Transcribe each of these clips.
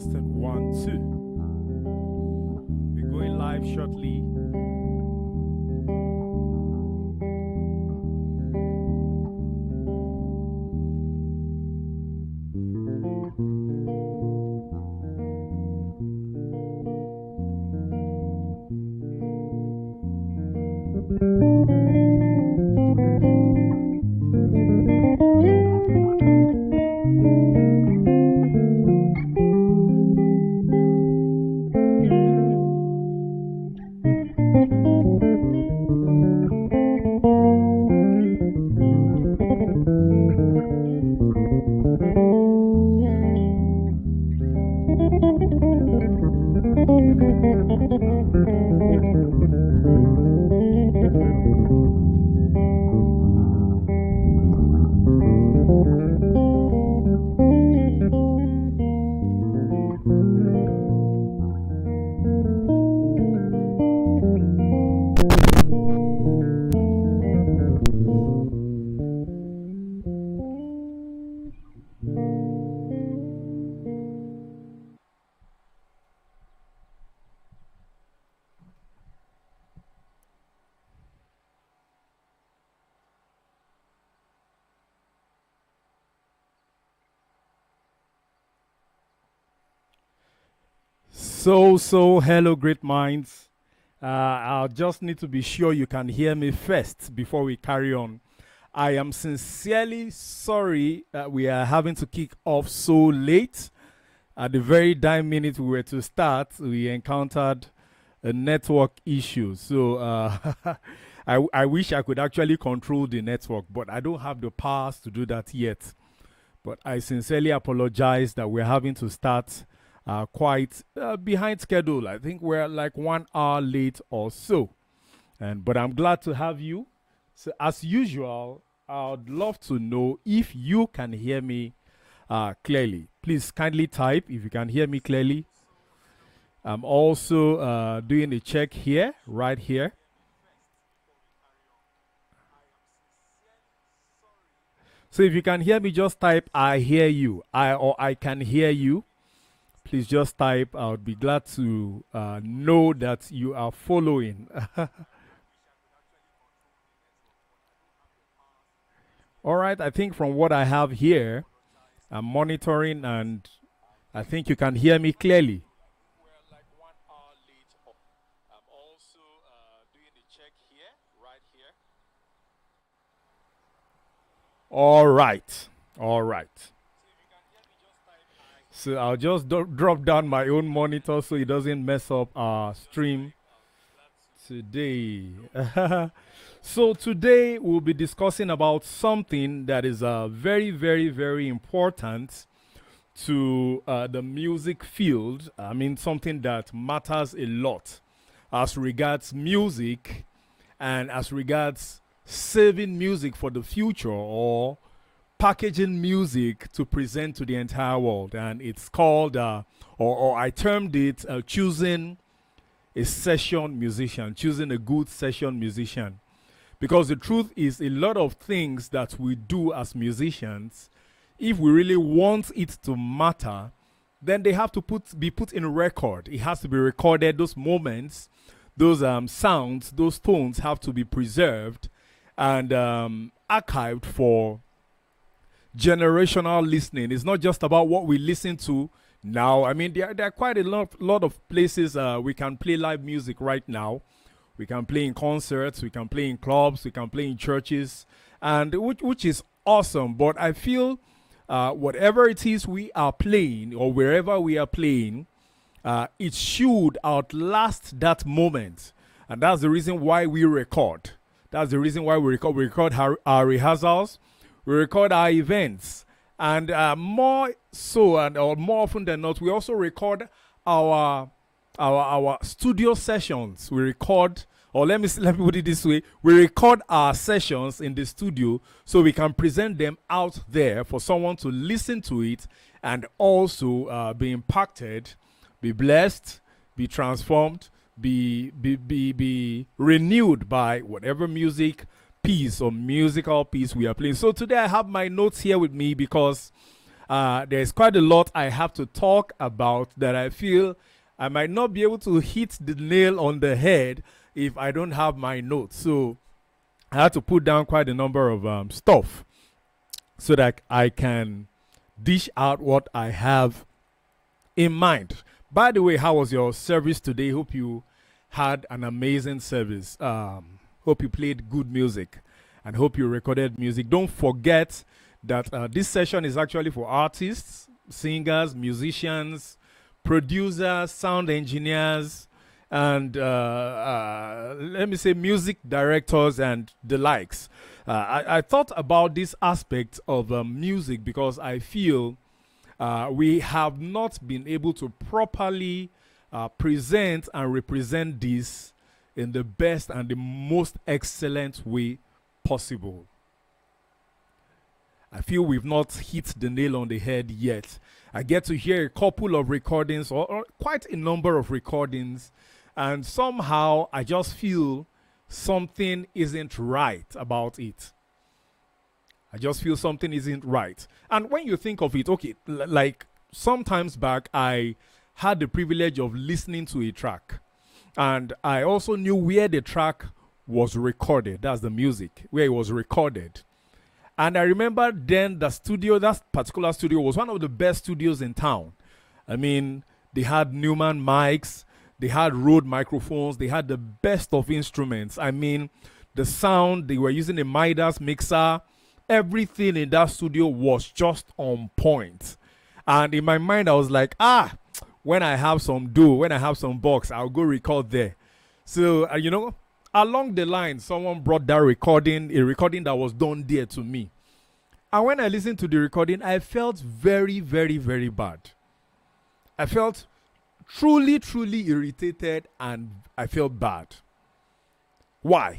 Tested 1, 2. going live shortly. Hello, great minds. I'll just need to be sure you can hear me first before we carry on. I am sincerely sorry that we are having to kick off so late. At the very damn minute we were to start, we encountered a network issue. So I wish I could actually control the network, but I don't have the powers to do that yet. But I sincerely apologize that we're having to start quite behind schedule. I think we're like 1 hour late or so. But I'm glad to have you. So as usual, I'd love to know if you can hear me clearly. Please kindly type if you can hear me clearly. I'm also doing a check here, right here. So if you can hear me, just type I hear you, or I can hear you. Please just type. I would be glad to know that you are following. All right, I think from what I have here, I'm monitoring and I think you can hear me clearly. We're like 1 hour late. I'm also doing a check here, right here. All right, all right. So I'll just drop down my own monitor so it doesn't mess up our stream today. So today we'll be discussing about something that is very, very, very important to the music field. I mean, something that matters a lot as regards music and as regards saving music for the future or packaging music to present to the entire world. And it's called, or I termed it, choosing a session musician, choosing a good session musician. Because the truth is, a lot of things that we do as musicians, if we really want it to matter, then they have to be put in record. It has to be recorded. Those moments, those sounds, those tones have to be preserved and archived for generational listening. It's not just about what we listen to now. I mean, there are quite a lot of places we can play live music right now. We can play in concerts, we can play in clubs, we can play in churches, and which is awesome. But I feel whatever it is we are playing or wherever we are playing, it should outlast that moment. And that's the reason why we record. That's the reason why we record. We record our rehearsals, we record our events, and more so or more often than not, we also record our studio sessions. We record, or let me put it this way, we record our sessions in the studio so we can present them out there for someone to listen to it and also be impacted, be blessed, be transformed, be renewed by whatever music piece or musical piece we are playing. So today I have my notes here with me because there's quite a lot I have to talk about that I feel I might not be able to hit the nail on the head if I don't have my notes. So I had to put down quite a number of stuff so that I can dish out what I have in mind. By the way, how was your service today? Hope you had an amazing service. Hope you played good music and hope you recorded music. Don't forget that this session is actually for artists, singers, musicians, producers, sound engineers, and let me say music directors and the likes. I thought about this aspect of music because I feel we have not been able to properly present and represent this in the best and the most excellent way possible. I feel we've not hit the nail on the head yet. I get to hear a couple of recordings or quite a number of recordings, and somehow I just feel something isn't right about it. I just feel something isn't right. And when you think of it, okay, like sometimes back, I had the privilege of listening to a track, and I also knew where the track was recorded. That's the music, where it was recorded. And I remember then the studio, that particular studio, was one of the best studios in town. I mean, they had Neumann mics, they had Rode microphones, they had the best of instruments. I mean, the sound, they were using a Midas mixer. Everything in that studio was just on point. And in my mind, I was like, when I have some dough, when I have some bucks, I'll go record there. So, along the line, someone brought that recording, a recording that was done there to me. And when I listened to the recording, I felt very, very, very bad. I felt truly, truly irritated, and I felt bad. Why?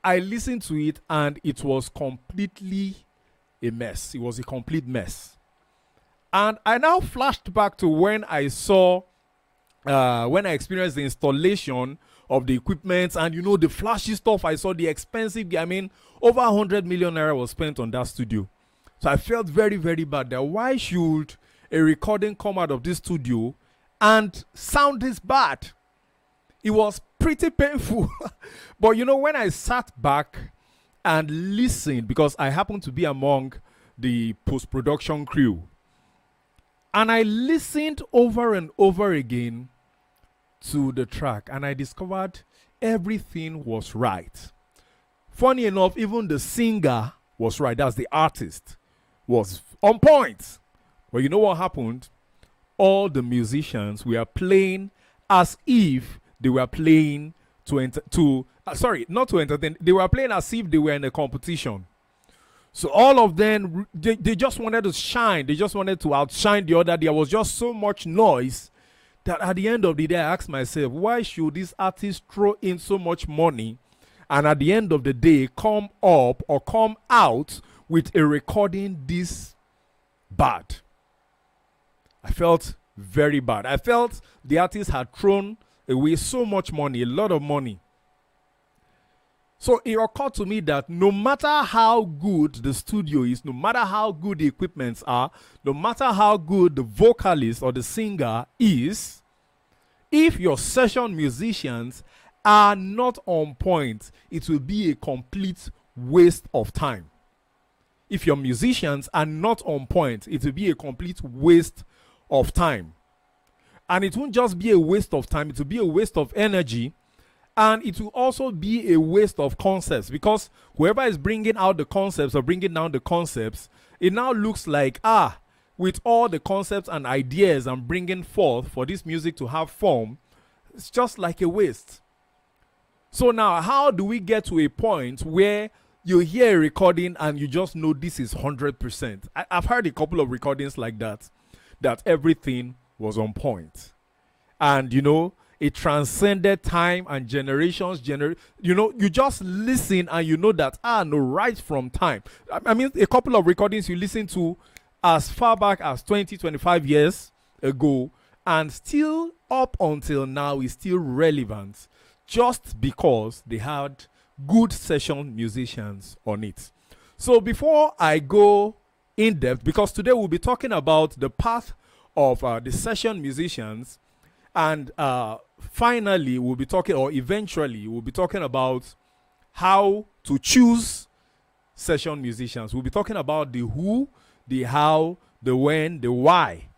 I listened to it, and it was completely a mess. It was a complete mess. And I now flashed back to when I experienced the installation of the equipment and the flashy stuff. I saw the expensive, over 100 million naira was spent on that studio. So I felt very, very bad that why should a recording come out of this studio and sound this bad? It was pretty painful. But when I sat back and listened, because I happened to be among the post-production crew, and I listened over and over again to the track, and I discovered everything was right. Funny enough, even the singer was right. That's the artist, was on point. But you know what happened? All the musicians were playing as if they were playing not to entertain. They were playing as if they were in a competition. So all of them, they just wanted to shine. They just wanted to outshine the other. There was just so much noise that at the end of the day, I asked myself, why should this artist throw in so much money and at the end of the day come up or come out with a recording this bad? I felt very bad. I felt the artist had thrown away so much money, a lot of money. So it occurred to me that no matter how good the studio is, no matter how good the equipments are, no matter how good the vocalist or the singer is, if your session musicians are not on point, it will be a complete waste of time. If your musicians are not on point, it will be a complete waste of time. And it won't just be a waste of time, it will be a waste of energy. And it will also be a waste of concepts, because whoever is bringing out the concepts or bringing down the concepts, it now looks like, with all the concepts and ideas I'm bringing forth for this music to have form, it's just like a waste. So now, how do we get to a point where you hear a recording and you just know this is 100%? I've heard a couple of recordings like that everything was on point. And, it transcended time and generations. You just listen and you know that, right from time. I mean, a couple of recordings you listen to as far back as 20, 25 years ago, and still up until now is still relevant just because they had good session musicians on it. So before I go in depth, because today we'll be talking about the path of the session musicians, And finally, we'll be talking, or eventually, we'll be talking about how to choose session musicians. We'll be talking about the who, the how, the when, the why.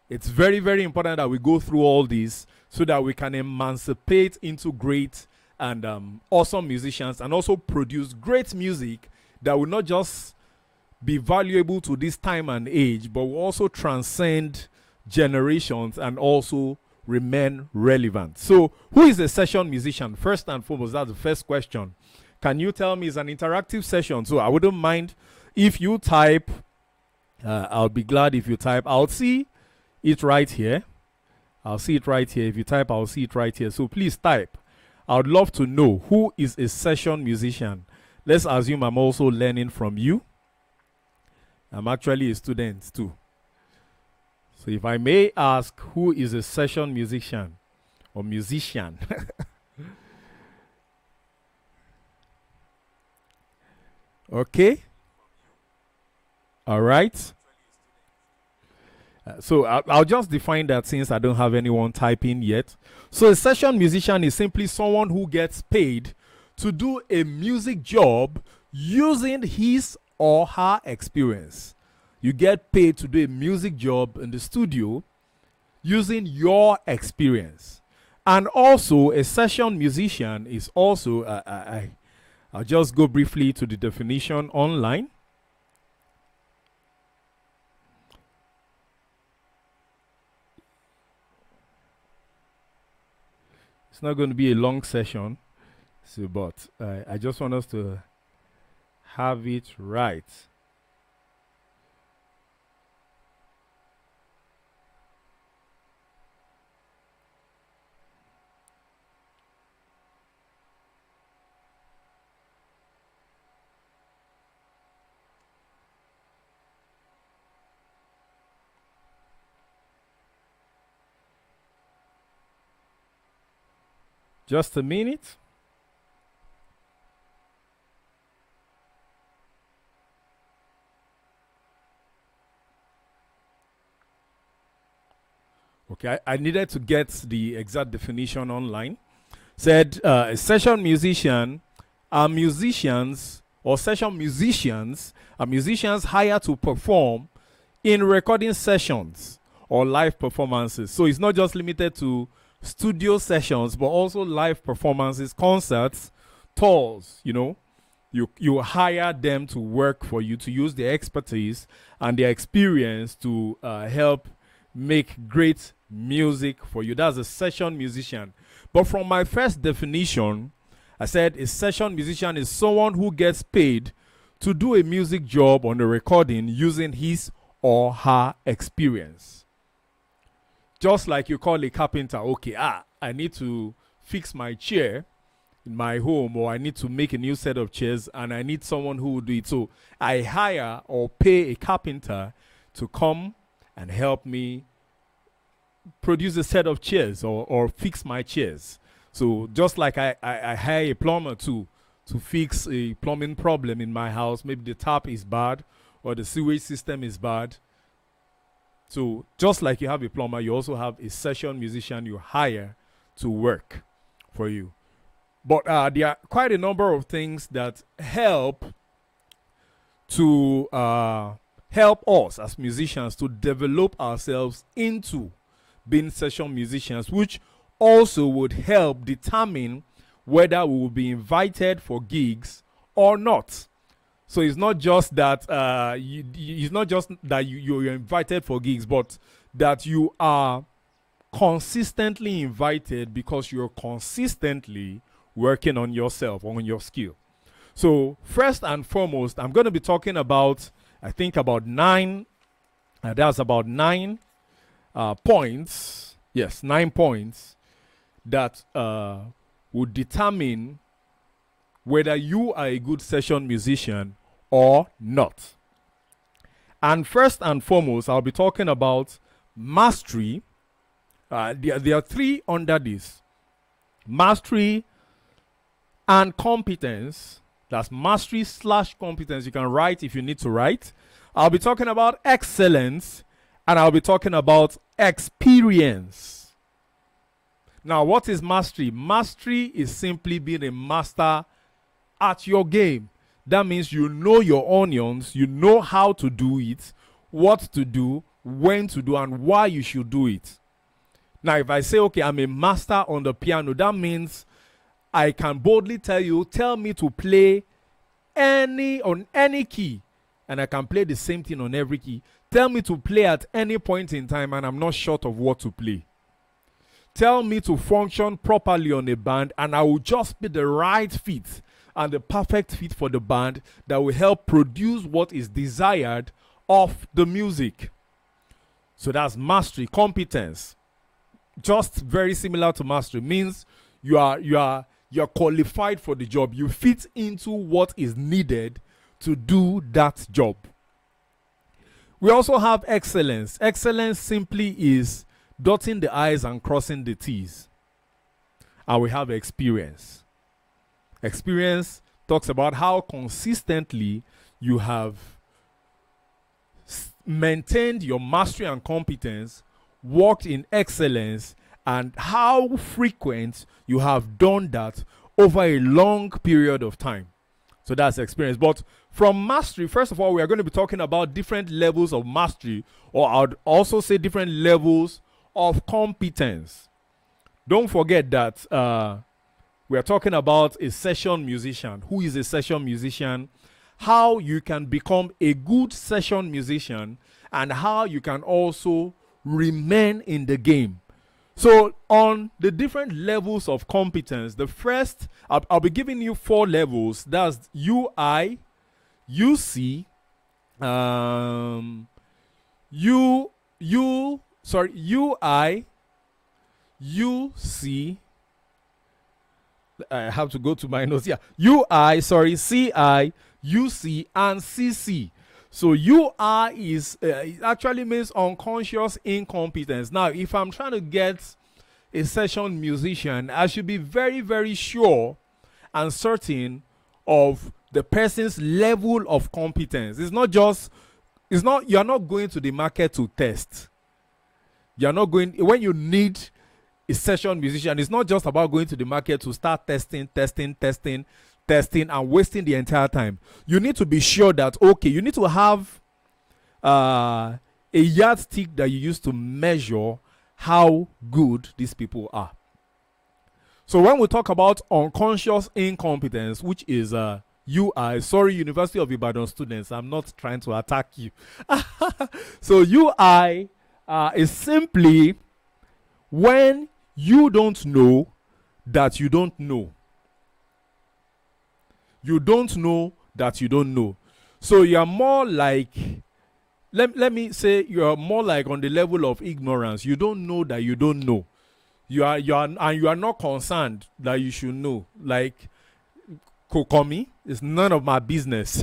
It's very, very important that we go through all these so that we can emancipate into great and awesome musicians, and also produce great music that will not just be valuable to this time and age, but will also transcend generations and also remain relevant. So, who is a session musician? First and foremost, that's the first question. Can you tell me? It's an interactive session, so I wouldn't mind if you type. I'll be glad if you type. I'll see it right here. I'll see it right here. If you type, I'll see it right here. So please type. I would love to know who is a session musician. Let's assume I'm also learning from you. I'm actually a student too. So if I may ask, who is a session musician or musician? Okay. All right. So I'll just define that since I don't have anyone typing yet. So a session musician is simply someone who gets paid to do a music job using his or her experience. You get paid to do a music job in the studio using your experience. And also, a session musician is also, I'll just go briefly to the definition online. It's not going to be a long session, so but I just want us to have it right. Just a minute. Okay, I needed to get the exact definition online. Said a session musician are musicians, or session musicians are musicians hired to perform in recording sessions or live performances. So it's not just limited to studio sessions, but also live performances, concerts, tours. You hire them to work for you, to use their expertise and their experience to help make great music for you. That's a session musician. But from my first definition, I said a session musician is someone who gets paid to do a music job on a recording using his or her experience. Just like you call a carpenter, okay, I need to fix my chair in my home, or I need to make a new set of chairs, and I need someone who will do it. So I hire or pay a carpenter to come and help me produce a set of chairs or fix my chairs. So just like I hire a plumber to fix a plumbing problem in my house, maybe the tap is bad or the sewage system is bad. So just like you have a plumber, you also have a session musician you hire to work for you. But there are quite a number of things that help to help us as musicians to develop ourselves into being session musicians, which also would help determine whether we will be invited for gigs or not. So it's not just that you're invited for gigs, but that you are consistently invited because you're consistently working on yourself, on your skill. So first and foremost, I'm going to be talking about, I think about 9. That's about 9 points. Yes, 9 points that would determine whether you are a good session musician or not. And first and foremost, I'll be talking about mastery. There are 3 under this: mastery and competence. That's mastery / competence. You can write if you need to write. I'll be talking about excellence, and I'll be talking about experience. Now, what is mastery? Mastery is simply being a master at your game. That means you know your onions, you know how to do it, what to do, when to do, and why you should do it. Now, if I say, okay, I'm a master on the piano, that means I can boldly tell you, tell me to play on any key, and I can play the same thing on every key. Tell me to play at any point in time, and I'm not short of what to play. Tell me to function properly on a band, and I will just be the right fit and the perfect fit for the band that will help produce what is desired of the music. So that's mastery. Competence, just very similar to mastery, means you are qualified for the job. You fit into what is needed to do that job. We also have excellence. Excellence simply is dotting the I's and crossing the T's. And we have experience. Experience talks about how consistently you have maintained your mastery and competence, worked in excellence, and how frequent you have done that over a long period of time. So that's experience. But from mastery, first of all, we are going to be talking about different levels of mastery, or I would also say different levels of competence. Don't forget that we are talking about a session musician. Who is a session musician? How you can become a good session musician, and how you can also remain in the game. So on the different levels of competence, the first, I'll be giving you 4 levels. That's UI, UC, UI, UC. I have to go to my notes here. UI, CI, UC, and CC. So UI is it actually means unconscious incompetence. Now, if I'm trying to get a session musician, I should be very, very sure and certain of the person's level of competence. You're not going to the market to test. You're not going, when you need a session musician, it's not just about going to the market to start testing, and wasting the entire time. You need to be sure that, okay, you need to have a yardstick that you use to measure how good these people are. So when we talk about unconscious incompetence, which is UI, sorry, University of Ibadan students, I'm not trying to attack you. So UI is simply when you don't know that you don't know. You don't know that you don't know. So you're more like, let me say, you're more like on the level of ignorance. You don't know that you don't know. You are not concerned that you should know. Like Kokomi, it's none of my business.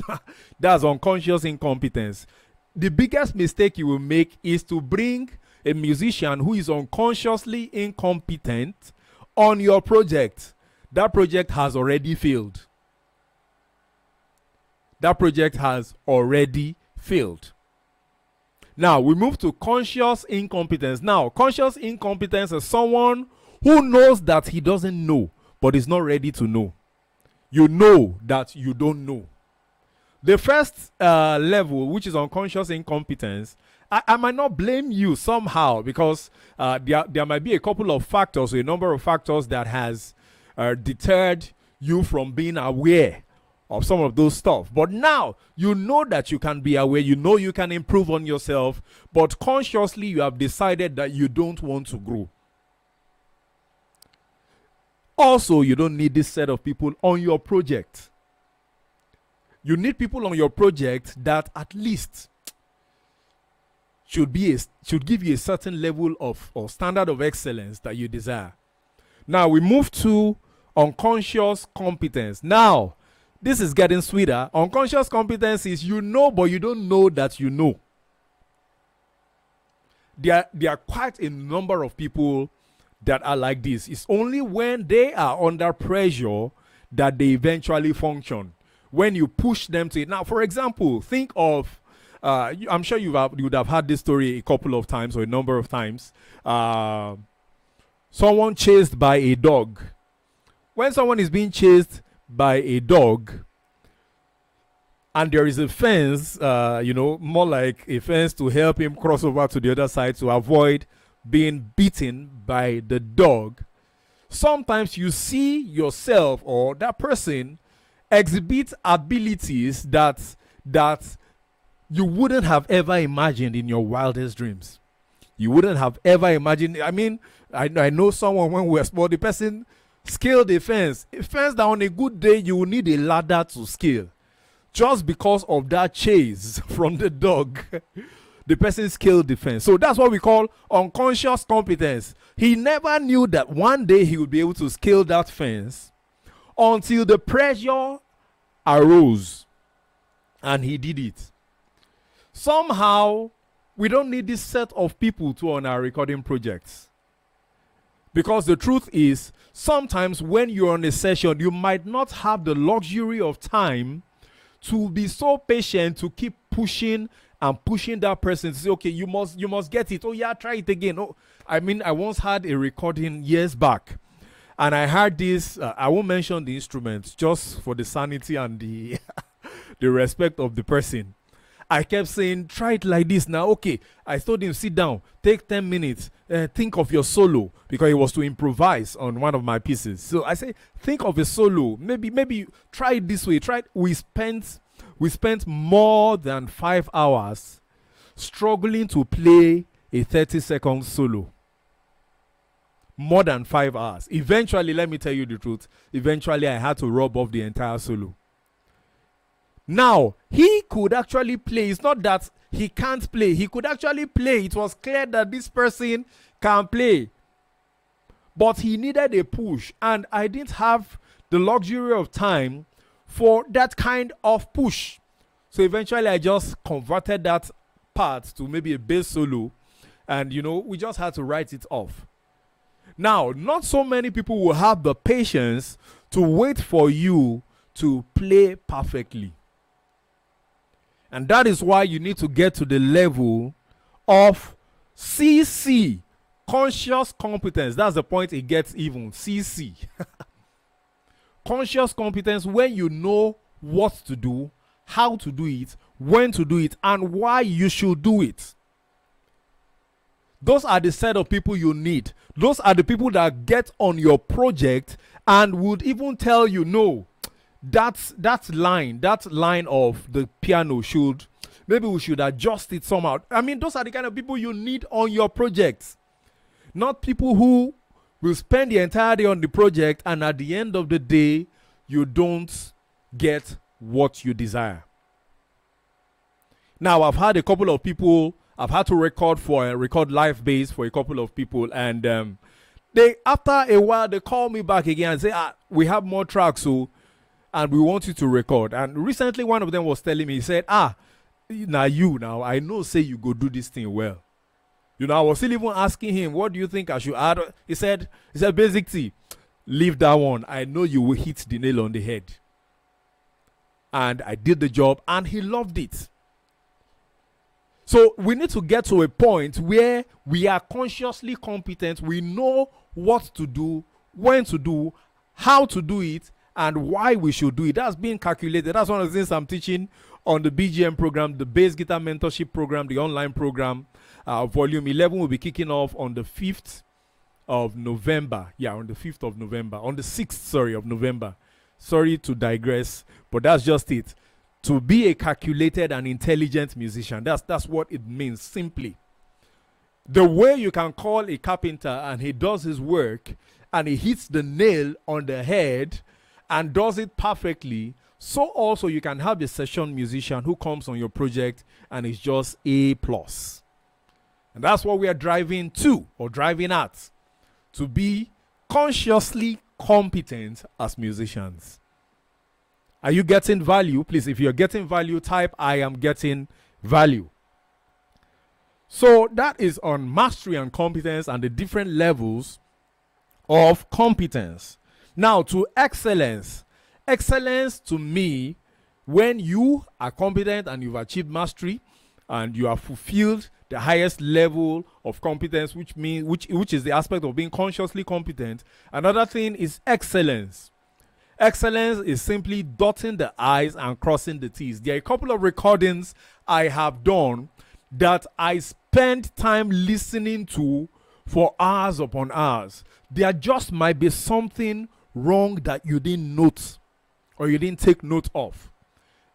That's unconscious incompetence. The biggest mistake you will make is to bring a musician who is unconsciously incompetent on your project. That project has already failed. That project has already failed. Now, we move to conscious incompetence. Now, conscious incompetence is someone who knows that he doesn't know, but is not ready to know. You know that you don't know. The first level, which is unconscious incompetence, I might not blame you somehow, because there might be a couple of factors, or a number of factors that has deterred you from being aware of some of those stuff. But now you know that you can be aware, you know you can improve on yourself, but consciously you have decided that you don't want to grow. Also, you don't need this set of people on your project. You need people on your project that at least should give you a certain level of or standard of excellence that you desire. Now we move to unconscious competence. Now, this is getting sweeter. Unconscious competence is you know, but you don't know that you know. There are quite a number of people that are like this. It's only when they are under pressure that they eventually function. When you push them to it. Now, for example, think of, I'm sure you would have had this story a couple of times or a number of times. Someone chased by a dog. When someone is being chased by a dog and there is a fence, more like a fence to help him cross over to the other side to avoid being beaten by the dog, sometimes you see yourself or that person exhibit abilities that you wouldn't have ever imagined in your wildest dreams. You wouldn't have ever imagined. I mean, I know someone when we were small, the person scaled a fence that on a good day you will need a ladder to scale. Just because of that chase from the dog, the person scaled the fence. So that's what we call unconscious competence. He never knew that one day he would be able to scale that fence until the pressure arose and he did it. Somehow, we don't need this set of people to on our recording projects. Because the truth is, sometimes when you're on a session, you might not have the luxury of time to be so patient to keep pushing and pushing that person to say, okay, you must get it. Oh yeah, try it again. Oh, I mean, I once had a recording years back, and I heard this. I won't mention the instruments just for the sanity and the the respect of the person. I kept saying, try it like this now. Okay, I told him, sit down, take 10 minutes, think of your solo, because it was to improvise on one of my pieces. So I say, think of a solo. Maybe try it this way. Try it. We spent more than 5 hours struggling to play a 30-second solo. More than 5 hours. Eventually, let me tell you the truth, eventually I had to rub off the entire solo. Now, he could actually play. It's not that he can't play. He could actually play. It was clear that this person can play. But he needed a push. And I didn't have the luxury of time for that kind of push. So eventually I just converted that part to maybe a bass solo. And, we just had to write it off. Now, not so many people will have the patience to wait for you to play perfectly. And that is why you need to get to the level of CC, conscious competence. That's the point it gets even, CC. Conscious competence, when you know what to do, how to do it, when to do it, and why you should do it. Those are the set of people you need. Those are the people that get on your project and would even tell you, no, that line of the piano we should adjust it somehow. I mean, those are the kind of people you need on your projects. Not people who will spend the entire day on the project and at the end of the day, you don't get what you desire. Now, I've had a couple of people, I've had to record live bass for a couple of people, and they, after a while, they call me back again and say, we have more tracks, and we want you to record. And recently, one of them was telling me, he said, now, I know, say you go do this thing well. I was still even asking him, what do you think I should add? He said, BAZZIK T, leave that one. I know you will hit the nail on the head. And I did the job, and he loved it. So we need to get to a point where we are consciously competent. We know what to do, when to do, how to do it, and why we should do it. That's being calculated. That's one of the things I'm teaching on the BGM program, the Bass Guitar Mentorship program, the online program. Volume 11 will be kicking off on the 5th of November. Yeah, on the 5th of November. On the 6th, of November. Sorry to digress, but that's just it. To be a calculated and intelligent musician, that's what it means, simply. The way you can call a carpenter and he does his work and he hits the nail on the head and does it perfectly, so also you can have a session musician who comes on your project and is just A+. And that's what we are driving to, or driving at, to be consciously competent as musicians. Are you getting value? Please, if you're getting value, type I am getting value. So that is on mastery and competence and the different levels of competence. Now to excellence. Excellence to me, when you are competent and you've achieved mastery and you have fulfilled the highest level of competence, which is the aspect of being consciously competent. Another thing is excellence. Excellence is simply dotting the I's and crossing the T's. There are a couple of recordings I have done that I spent time listening to for hours upon hours. There just might be something wrong that you didn't note or you didn't take note of.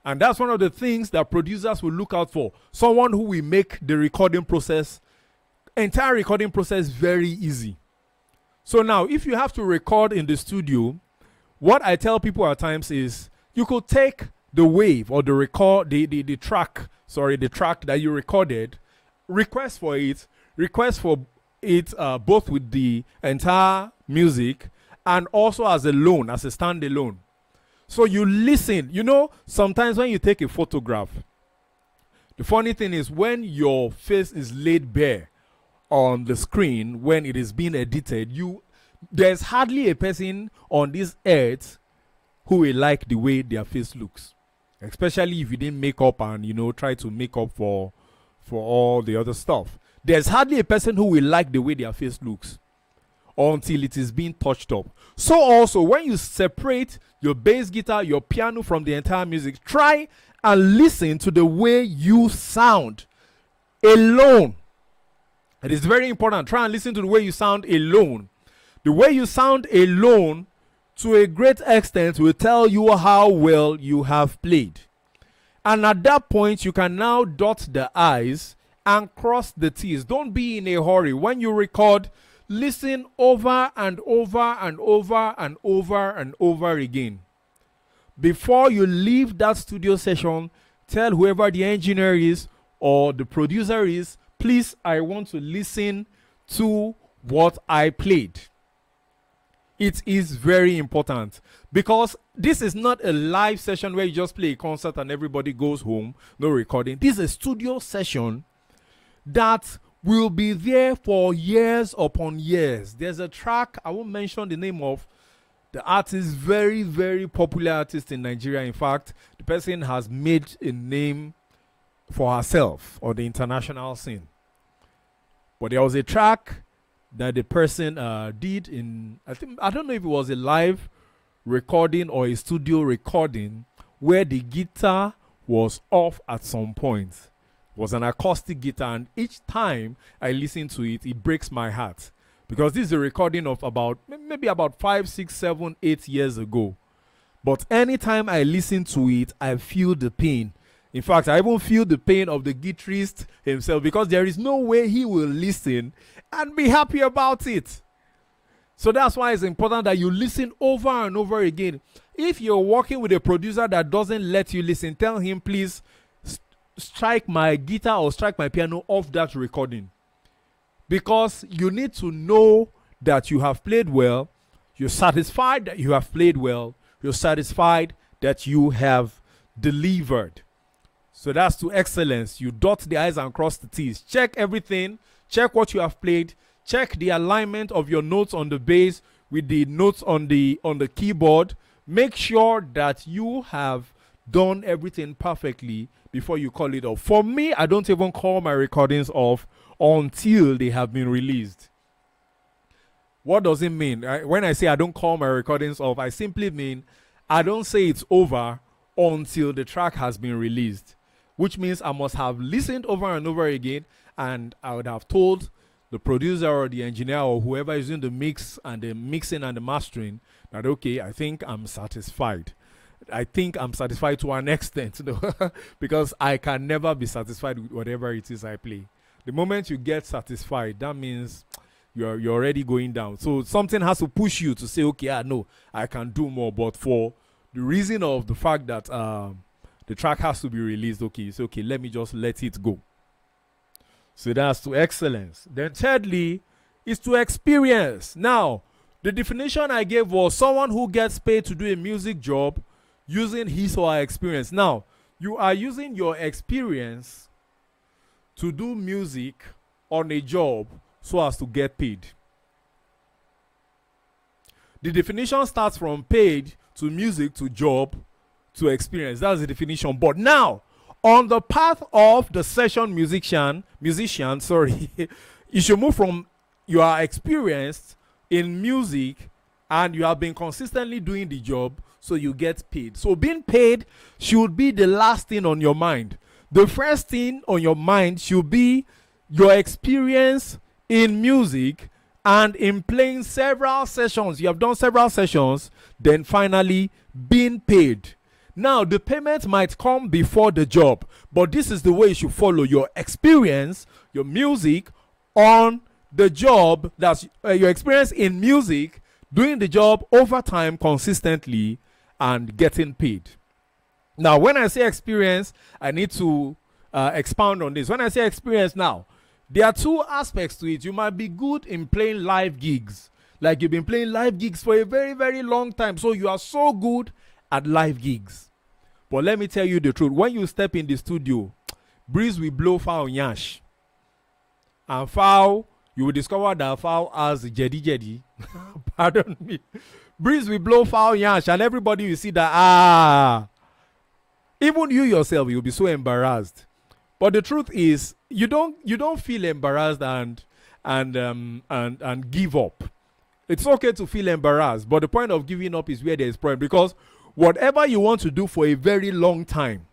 And that's one of the things that producers will look out for. Someone who will make the entire recording process very easy. So now, if you have to record in the studio, what I tell people at times is you could take the wave or the track that you recorded, request for it both with the entire music and also as a standalone. So you listen. Sometimes when you take a photograph, the funny thing is when your face is laid bare on the screen, when it is being edited, there's hardly a person on this earth who will like the way their face looks. Especially if you didn't make up and, try to make up for all the other stuff. There's hardly a person who will like the way their face looks until it is being touched up. So also, when you separate your bass guitar, your piano from the entire music, try and listen to the way you sound alone. It is very important. Try and listen to the way you sound alone. The way you sound alone, to a great extent, will tell you how well you have played. And at that point, you can now dot the I's and cross the T's. Don't be in a hurry. When you record, listen over and over and over and over and over again. Before you leave that studio session, tell whoever the engineer is or the producer is, please, I want to listen to what I played. It is very important because this is not a live session where you just play a concert and everybody goes home, no recording. This is a studio session that will be there for years upon years. There's a track, I won't mention the name of the artist, very, very popular artist in Nigeria. In fact, the person has made a name for herself on the international scene. But there was a track that the person did I don't know if it was a live recording or a studio recording, where the guitar was off at some point. It was an acoustic guitar, and each time I listen to it, it breaks my heart. Because this is a recording of maybe about 5, 6, 7, 8 years ago. But anytime I listen to it, I feel the pain. In fact, I even feel the pain of the guitarist himself, because there is no way he will listen and be happy about it. So that's why it's important that you listen over and over again. If you're working with a producer that doesn't let you listen, tell him, please strike my guitar or strike my piano off that recording. Because you need to know that you have played well. You're satisfied that you have played well. You're satisfied that you have delivered. So that's to excellence. You dot the I's and cross the T's. Check everything. Check what you have played. Check the alignment of your notes on the bass with the notes on the keyboard. Make sure that you have done everything perfectly before you call it off. For me, I don't even call my recordings off until they have been released. What does it mean? When I say I don't call my recordings off, I simply mean I don't say it's over until the track has been released, which means I must have listened over and over again, and I would have told the producer or the engineer or whoever is doing the mix and the mixing and the mastering that, okay, I think I'm satisfied. I think I'm satisfied to an extent, because I can never be satisfied with whatever it is I play. The moment you get satisfied, that means you're already going down. So something has to push you to say, okay, I know I can do more. But for the reason of the fact that the track has to be released, okay, it's okay, let me just let it go. So that's to excellence. Then thirdly is to experience. Now, the definition I gave was someone who gets paid to do a music job using his or her experience. Now, you are using your experience to do music on a job so as to get paid. The definition starts from paid to music to job to experience. That's the definition. But now, On the path of the session musician, sorry, you should move from you are experienced in music and you have been consistently doing the job, so you get paid. So being paid should be the last thing on your mind. The first thing on your mind should be your experience in music and in playing several sessions. You have done several sessions, then finally being paid. Now, the payment might come before the job, but this is the way you should follow your experience, your music on the job. That's your experience in music, doing the job over time consistently and getting paid. Now, when I say experience, I need to expound on this. When I say experience now, there are two aspects to it. You might be good in playing live gigs. Like you've been playing live gigs for a very, very long time. So you are so good at live gigs. But let me tell you the truth. When you step in the studio, breeze will blow foul yash. And foul, you will discover that foul has jedi. Pardon me. Breeze will blow foul yash and everybody will see that, even you yourself, you'll be so embarrassed. But the truth is, you don't feel embarrassed and give up. It's okay to feel embarrassed, but the point of giving up is where there is problem. Because whatever you want to do for a very long time,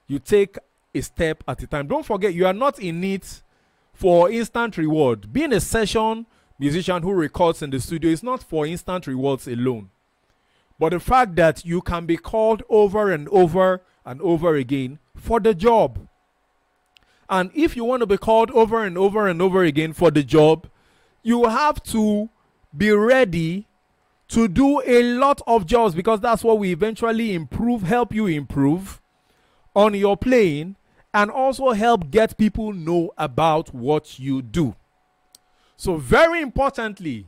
you take a step at a time. Don't forget, you are not in it for instant reward. Being a session musician who records in the studio is not for instant rewards alone. But the fact that you can be called over and over and over again for the job. And if you want to be called over and over and over again for the job, you have to be ready to do a lot of jobs, because that's what we eventually help you improve on your playing, and also help get people know about what you do. So very importantly,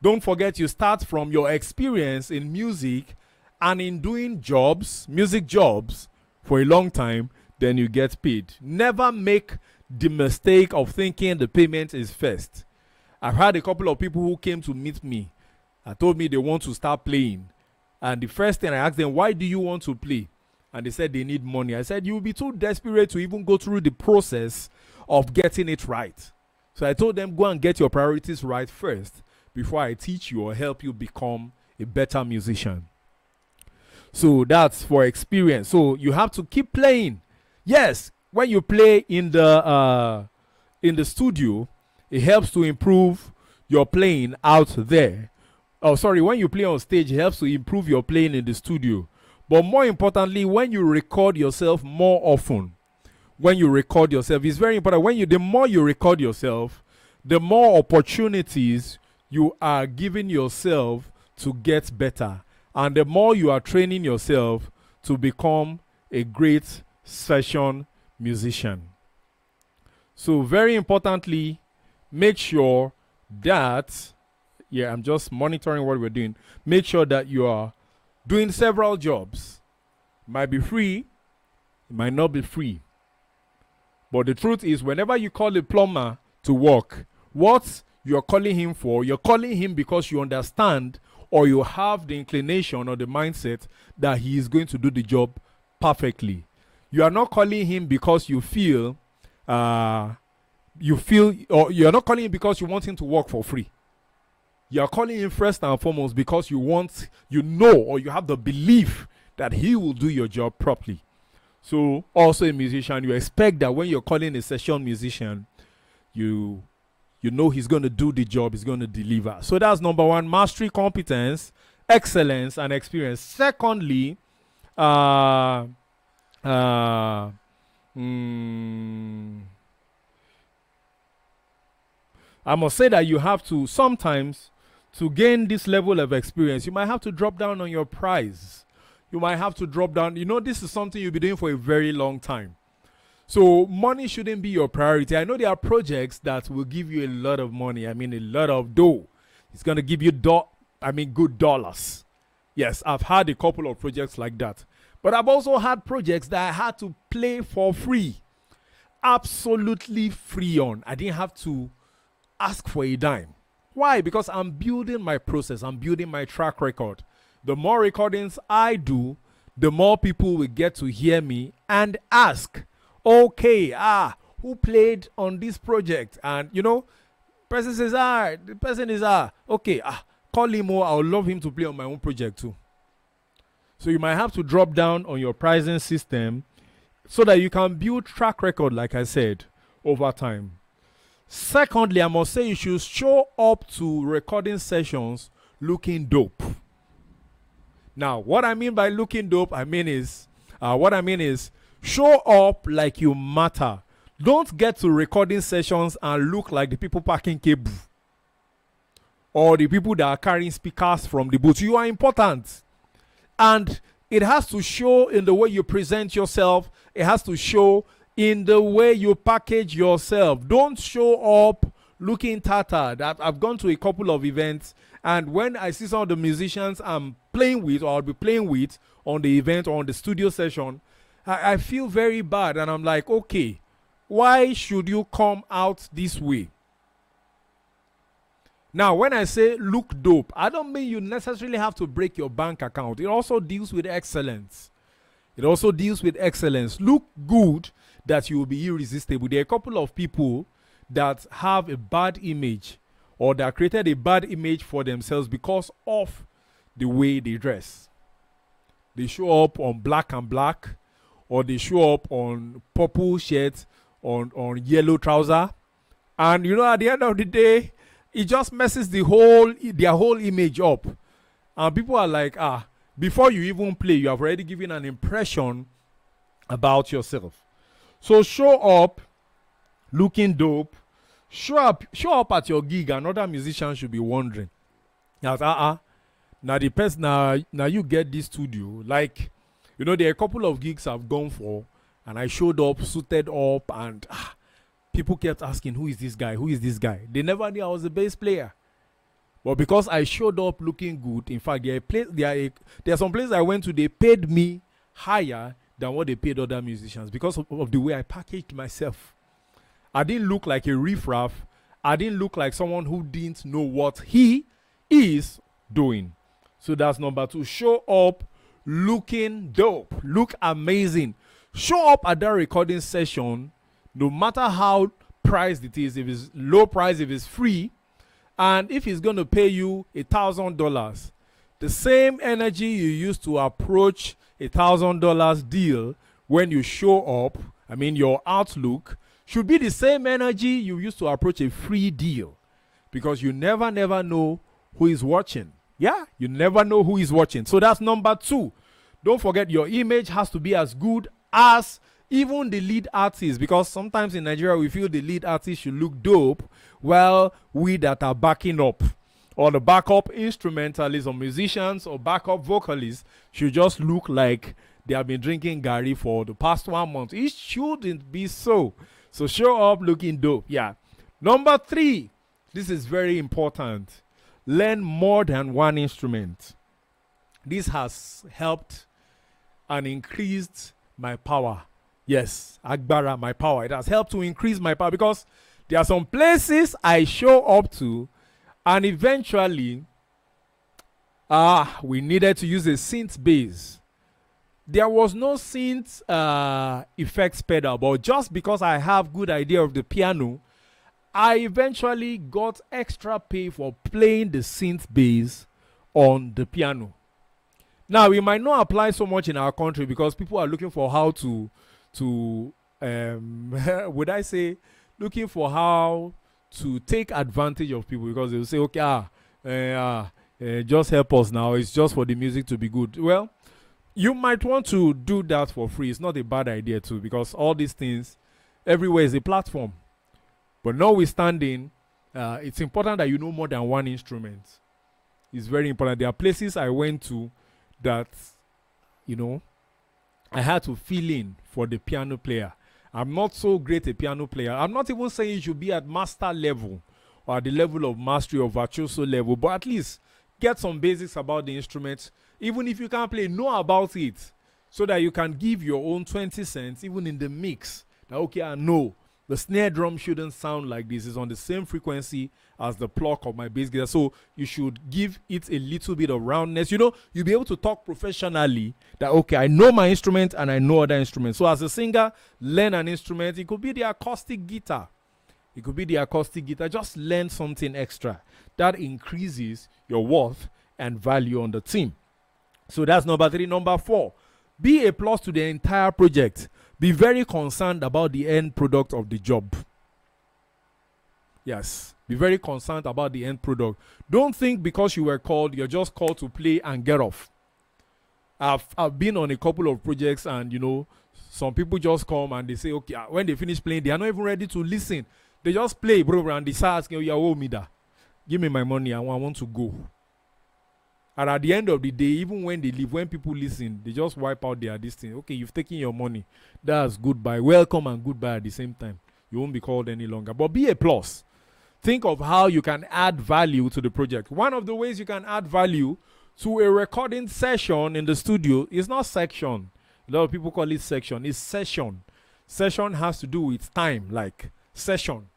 don't forget you start from your experience in music and in doing jobs, music jobs for a long time, then you get paid. Never make the mistake of thinking the payment is first. I've had a couple of people who came to meet me and told me they want to start playing. And the first thing I asked them, why do you want to play? And they said they need money. I said, you'll be too desperate to even go through the process of getting it right. So I told them, go and get your priorities right first before I teach you or help you become a better musician. So that's for experience. So you have to keep playing. Yes, when you play in the studio, it helps to improve your playing out there. Oh, sorry, when you play on stage, it helps to improve your playing in the studio. But more importantly, when you record yourself more often, it's very important. The more you record yourself, the more opportunities you are giving yourself to get better. And the more you are training yourself to become a great session musician. So very importantly, make sure that, I'm just monitoring what we're doing. Make sure that you are doing several jobs. It might be free, it might not be free. But the truth is, whenever you call a plumber to work, what you're calling him for, you're calling him because you understand or you have the inclination or the mindset that he is going to do the job perfectly. You are not calling him because you feel, or you're not calling him because you want him to work for free. You are calling him first and foremost because you have the belief that he will do your job properly. So also a musician, you expect that when you're calling a session musician, you know he's going to do the job, he's going to deliver. So that's number one: mastery, competence, excellence, and experience. Secondly, I must say that you have to sometimes, to gain this level of experience, you might have to drop down on your price. You might have to drop down. This is something you'll be doing for a very long time. So money shouldn't be your priority. I know there are projects that will give you a lot of money. I mean, a lot of dough. It's going to give you good dollars. Yes, I've had a couple of projects like that. But I've also had projects that I had to play for free. Absolutely free on. I didn't have to ask for a dime. Why? Because I'm building my process. I'm building my track record. The more recordings I do, the more people will get to hear me and ask, okay, who played on this project? And person says, the person is okay, call him, or I would love him to play on my own project too. So you might have to drop down on your pricing system so that you can build track record, like I said, over time. Secondly, I must say you should show up to recording sessions looking dope. Now, what I mean by looking dope, I mean is show up like you matter. Don't get to recording sessions and look like the people packing cable or the people that are carrying speakers from the booth. You are important. And it has to show in the way you present yourself. It has to show in the way you package yourself. Don't show up looking tattered. I've gone to a couple of events, and when I see some of the musicians I'm playing with, or I'll be playing with on the event or on the studio session, I feel very bad, and I'm like, okay, why should you come out this way? Now, when I say look dope, I don't mean you necessarily have to break your bank account. It also deals with excellence. Look good that you will be irresistible. There are a couple of people that have a bad image, or that created a bad image for themselves because of the way they dress. They show up on black and black, or they show up on purple shirt, on yellow trouser. And at the end of the day, it just messes their whole image up. And people are like, before you even play, you have already given an impression about yourself. So show up looking dope. Show up at your gig, and other musicians should be wondering. Now the person, now you get this studio. Like, there are a couple of gigs I've gone for, and I showed up, suited up, and people kept asking, who is this guy? Who is this guy? They never knew I was a bass player. But because I showed up looking good, in fact, there are some places I went to, they paid me higher than what they paid other musicians because of the way I packaged myself. I didn't look like a riffraff. I didn't look like someone who didn't know what he is doing. So that's number 2. Show up looking dope. Look amazing. Show up at that recording session, no matter how priced it is, if it's low price, if it's free, and if he's going to pay you $1,000, the same energy you use to approach $1,000 deal when you show up, your outlook, should be the same energy you use to approach a free deal. Because you never know who is watching. Yeah, you never know who is watching. So that's number 2. Don't forget, your image has to be as good as even the lead artist, because sometimes in Nigeria we feel the lead artist should look dope, while we that are backing up, or the backup instrumentalists or musicians or backup vocalists, should just look like they have been drinking Gary for the past 1 month. It shouldn't be so. So show up looking dope. Yeah. Number 3, this is very important. Learn more than one instrument. This has helped and increased my power. Yes, Agbara, my power. It has helped to increase my power, because there are some places I show up to, and eventually we needed to use a synth bass. There was no synth effects pedal, but just because I have good idea of the piano, I eventually got extra pay for playing the synth bass on the piano. Now, it might not apply so much in our country because people are looking for how to would I say, looking for how to take advantage of people, because they will say, okay, just help us now. It's just for the music to be good. Well, you might want to do that for free. It's not a bad idea too, because all these things, everywhere is a platform. But notwithstanding, it's important that you know more than one instrument. It's very important. There are places I went to that, I had to fill in for the piano player. I'm not so great a piano player. I'm not even saying you should be at master level or at the level of mastery or virtuoso level, but at least get some basics about the instrument. Even if you can't play, know about it, so that you can give your own 20 cents even in the mix. That, okay, I know The snare drum shouldn't sound like this. It's on the same frequency as the pluck of my bass guitar. So you should give it a little bit of roundness. You'll be able to talk professionally that, okay, I know my instrument and I know other instruments. So as a singer, learn an instrument. It could be the acoustic guitar. Just learn something extra. That increases your worth and value on the team. So that's number 3. Number 4, be a plus to the entire project. Be very concerned about the end product of the job. Yes, be very concerned about the end product. Don't think because you were called, you're just called to play and get off. I've been on a couple of projects, and some people just come and they say, okay, when they finish playing, they are not even ready to listen. They just play, bro, and they start asking, you owe me that. Give me my money, I want to go. And at the end of the day, even when they leave, when people listen, they just wipe out their distance. Okay, you've taken your money. That's goodbye. Welcome and goodbye at the same time. You won't be called any longer. But be a plus. Think of how you can add value to the project. One of the ways you can add value to a recording session in the studio is not section. A lot of people call it section. It's session. Session has to do with time, like session.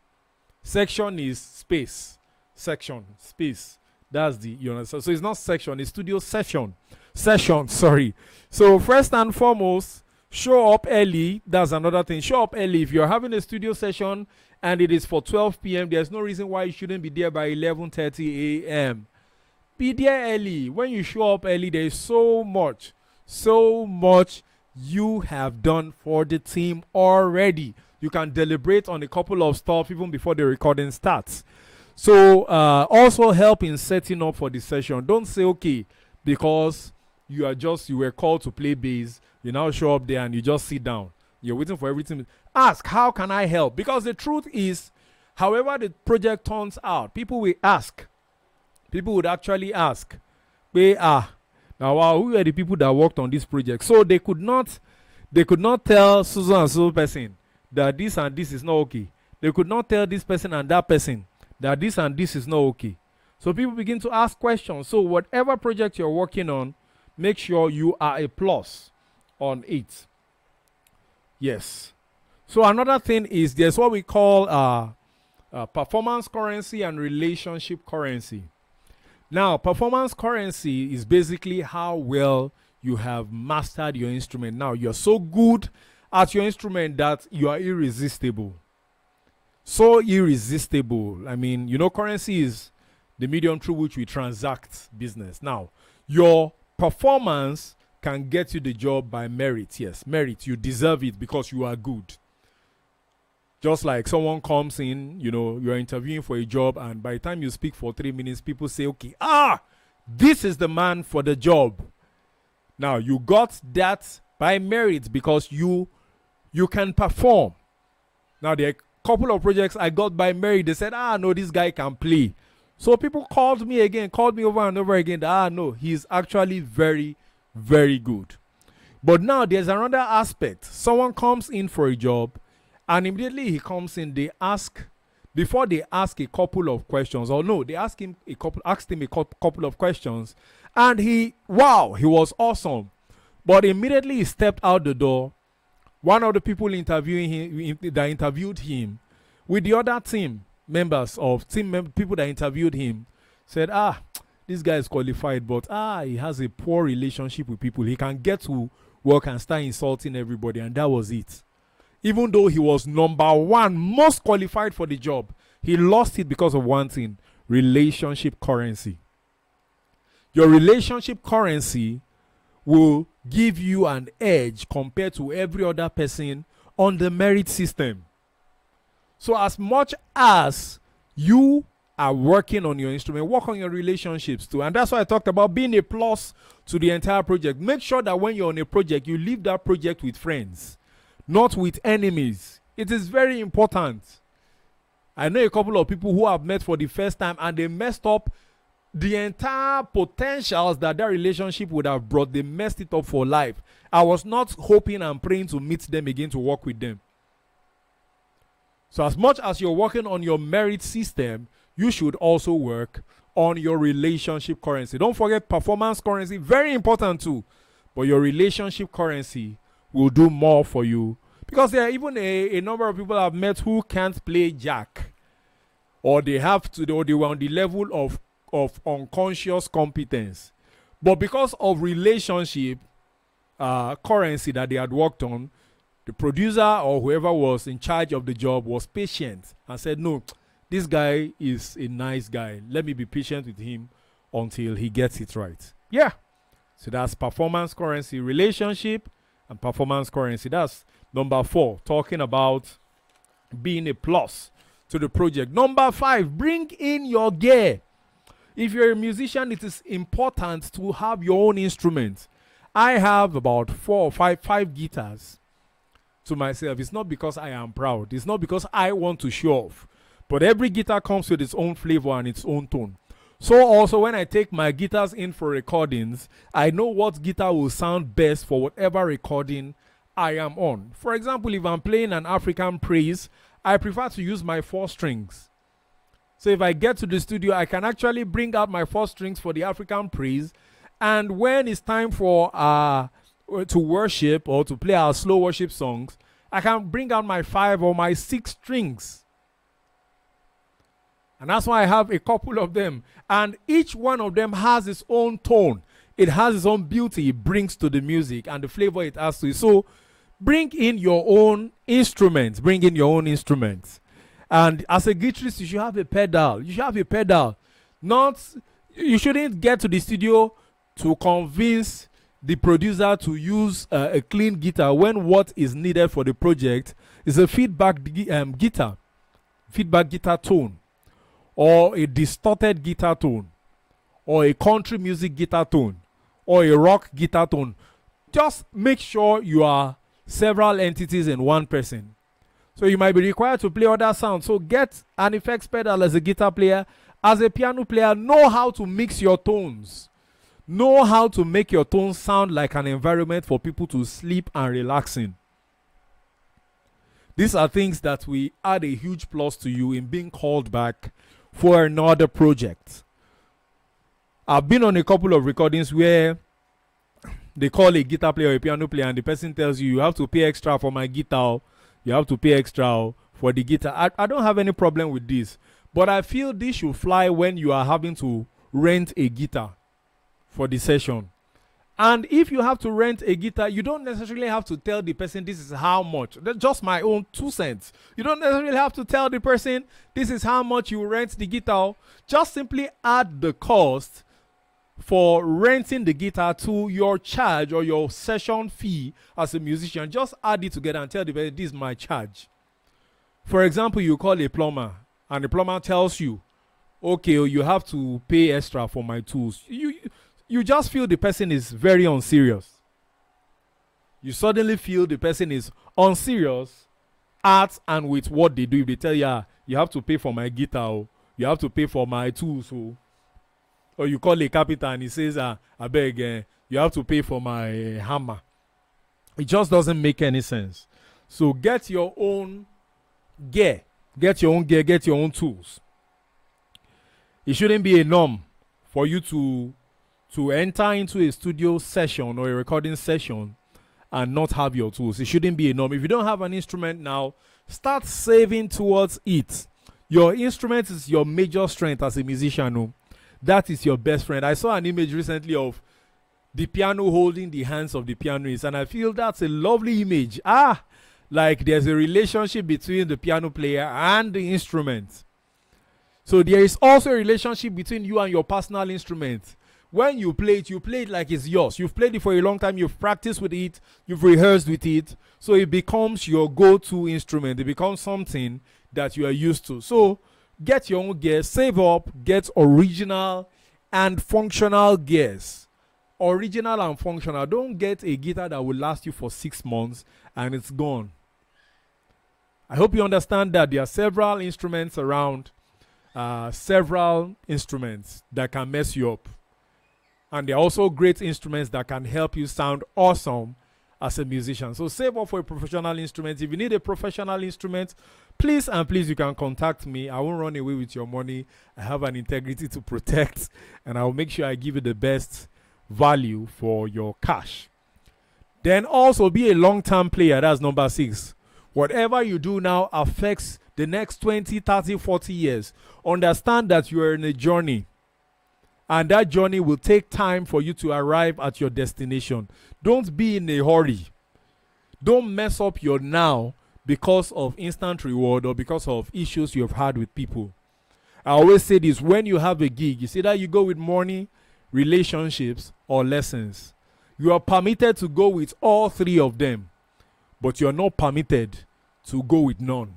Section is space. Section, space. That's the, so it's not section, it's studio session. Sorry. So first and foremost, show up early. That's another thing. Show up early. If you're having a studio session and it is for 12 p.m., there's no reason why you shouldn't be there by 11:30 a.m. Be there early. When you show up early, there's so much you have done for the team already. You can deliberate on a couple of stuff even before the recording starts. So also help in setting up for the session. Don't say, okay, because you were called to play bass, you now show up there and you just sit down. You're waiting for everything. Ask, how can I help? Because the truth is, however the project turns out, people will ask. People would actually ask, now who are the people that worked on this project? So they could not tell Susan and so person that this and this is not okay. They could not tell this person and that person that this and this is not okay. So people begin to ask questions. So whatever project you're working on, make sure you are a plus on it. Yes. So another thing is there's what we call performance currency and relationship currency. Now, performance currency is basically how well you have mastered your instrument. Now, you're so good at your instrument that you are irresistible. So irresistible. I mean, currency is the medium through which we transact business. Now, your performance can get you the job by merit. Yes, merit. You deserve it because you are good. Just like someone comes in, you're interviewing for a job, and by the time you speak for 3 minutes, people say, okay, this is the man for the job. Now, you got that by merit because you can perform. Now, there are a couple of projects I got by merit. They said, no, this guy can play. So people called me over and over again. No, he's actually very, very good. But now there's another aspect. Someone comes in for a job, and immediately he comes in, before they ask a couple of questions, they asked him a couple of questions, and he was awesome. But immediately he stepped out the door. One of the people interviewed him with the other team members people that interviewed him said, this guy is qualified, but he has a poor relationship with people. He can get to work and start insulting everybody, and that was it. Even though he was number one, most qualified for the job, he lost it because of one thing: relationship currency. Your relationship currency will give you an edge compared to every other person on the merit system. So as much as you are working on your instrument, work on your relationships too. And that's why I talked about being a plus to the entire project. Make sure that when you're on a project, you leave that project with friends, not with enemies. It is very important. I know a couple of people who have met for the first time and they messed up the entire potentials that relationship would have brought. They messed it up for life. I was not hoping and praying to meet them again, to work with them. So as much as you're working on your merit system, you should also work on your relationship currency. Don't forget performance currency, very important too. But your relationship currency will do more for you Because there are even a number of people I've met who can't play jack, or they have to, or they were on the level of unconscious competence. But because of relationship currency that they had worked on, the producer or whoever was in charge of the job was patient and said, no, this guy is a nice guy. Let me be patient with him until he gets it right. Yeah. So that's performance currency, relationship, and performance currency. That's number 4, talking about being a plus to the project. Number 5, bring in your gear. If you're a musician, it is important to have your own instrument. I have about 4 or 5 guitars to myself. It's not because I am proud. It's not because I want to show off. But every guitar comes with its own flavor and its own tone. So also when I take my guitars in for recordings, I know what guitar will sound best for whatever recording I am on. For example, if I'm playing an African praise, I prefer to use my 4 strings. So if I get to the studio, I can actually bring out my 4 strings for the African praise. And when it's time for to worship or to play our slow worship songs, I can bring out my 5 or my 6 strings. And that's why I have a couple of them. And each one of them has its own tone. It has its own beauty it brings to the music and the flavor it has to it. So bring in your own instruments. Bring in your own instruments. And as a guitarist, you should have a pedal. You should have a pedal. You shouldn't get to the studio to convince the producer to use a clean guitar when what is needed for the project is a feedback guitar tone, or a distorted guitar tone, or a country music guitar tone, or a rock guitar tone. Just make sure you are several entities in one person. So you might be required to play other sounds. So get an effects pedal as a guitar player. As a piano player, know how to mix your tones. Know how to make your tones sound like an environment for people to sleep and relax in. These are things that will add a huge plus to you in being called back for another project. I've been on a couple of recordings where they call a guitar player or a piano player and the person tells you, you have to pay extra for my guitar. You have to pay extra for the guitar. I don't have any problem with this. But I feel this should fly when you are having to rent a guitar for the session. And if you have to rent a guitar, you don't necessarily have to tell the person this is how much. That's just my own 2 cents. You don't necessarily have to tell the person this is how much you rent the guitar. Just simply add the cost for renting the guitar to your charge or your session fee as a musician. Just add it together and tell the person this is my charge. For example, you call a plumber and the plumber tells you, okay, you have to pay extra for my tools. You just feel the person is very unserious. You suddenly feel the person is unserious at and with what they do. If they tell you, you have to pay for my guitar, or you have to pay for my tools, or you call a carpenter and he says, I beg, you have to pay for my hammer. It just doesn't make any sense. So get your own gear. Get your own gear, get your own tools. It shouldn't be a norm for you to enter into a studio session or a recording session and not have your tools. It shouldn't be a norm. If you don't have an instrument now, start saving towards it. Your instrument is your major strength as a musician. That is your best friend. I saw an image recently of the piano holding the hands of the pianist, and I feel that's a lovely image. Like there's a relationship between the piano player and the instrument. So there is also a relationship between you and your personal instrument. When you play it like it's yours. You've played it for a long time. You've practiced with it. You've rehearsed with it. So it becomes your go-to instrument. It becomes something that you are used to. So get your own gear. Save up. Get original and functional gears. Original and functional. Don't get a guitar that will last you for 6 months and it's gone. I hope you understand that there are several instruments around. Several instruments that can mess you up. And there are also great instruments that can help you sound awesome as a musician. So save up for a professional instrument. If you need a professional instrument, please you can contact me. I won't run away with your money. I have an integrity to protect, and I'll make sure I give you the best value for your cash. Then also be a long-term player. That's number 6. Whatever you do now affects the next 20, 30, 40 years. Understand that you are in a journey. And that journey will take time for you to arrive at your destination. Don't be in a hurry. Don't mess up your now because of instant reward or because of issues you've had with people. I always say this, when you have a gig, you see that you go with money, relationships, or lessons. You are permitted to go with all three of them, but you're not permitted to go with none.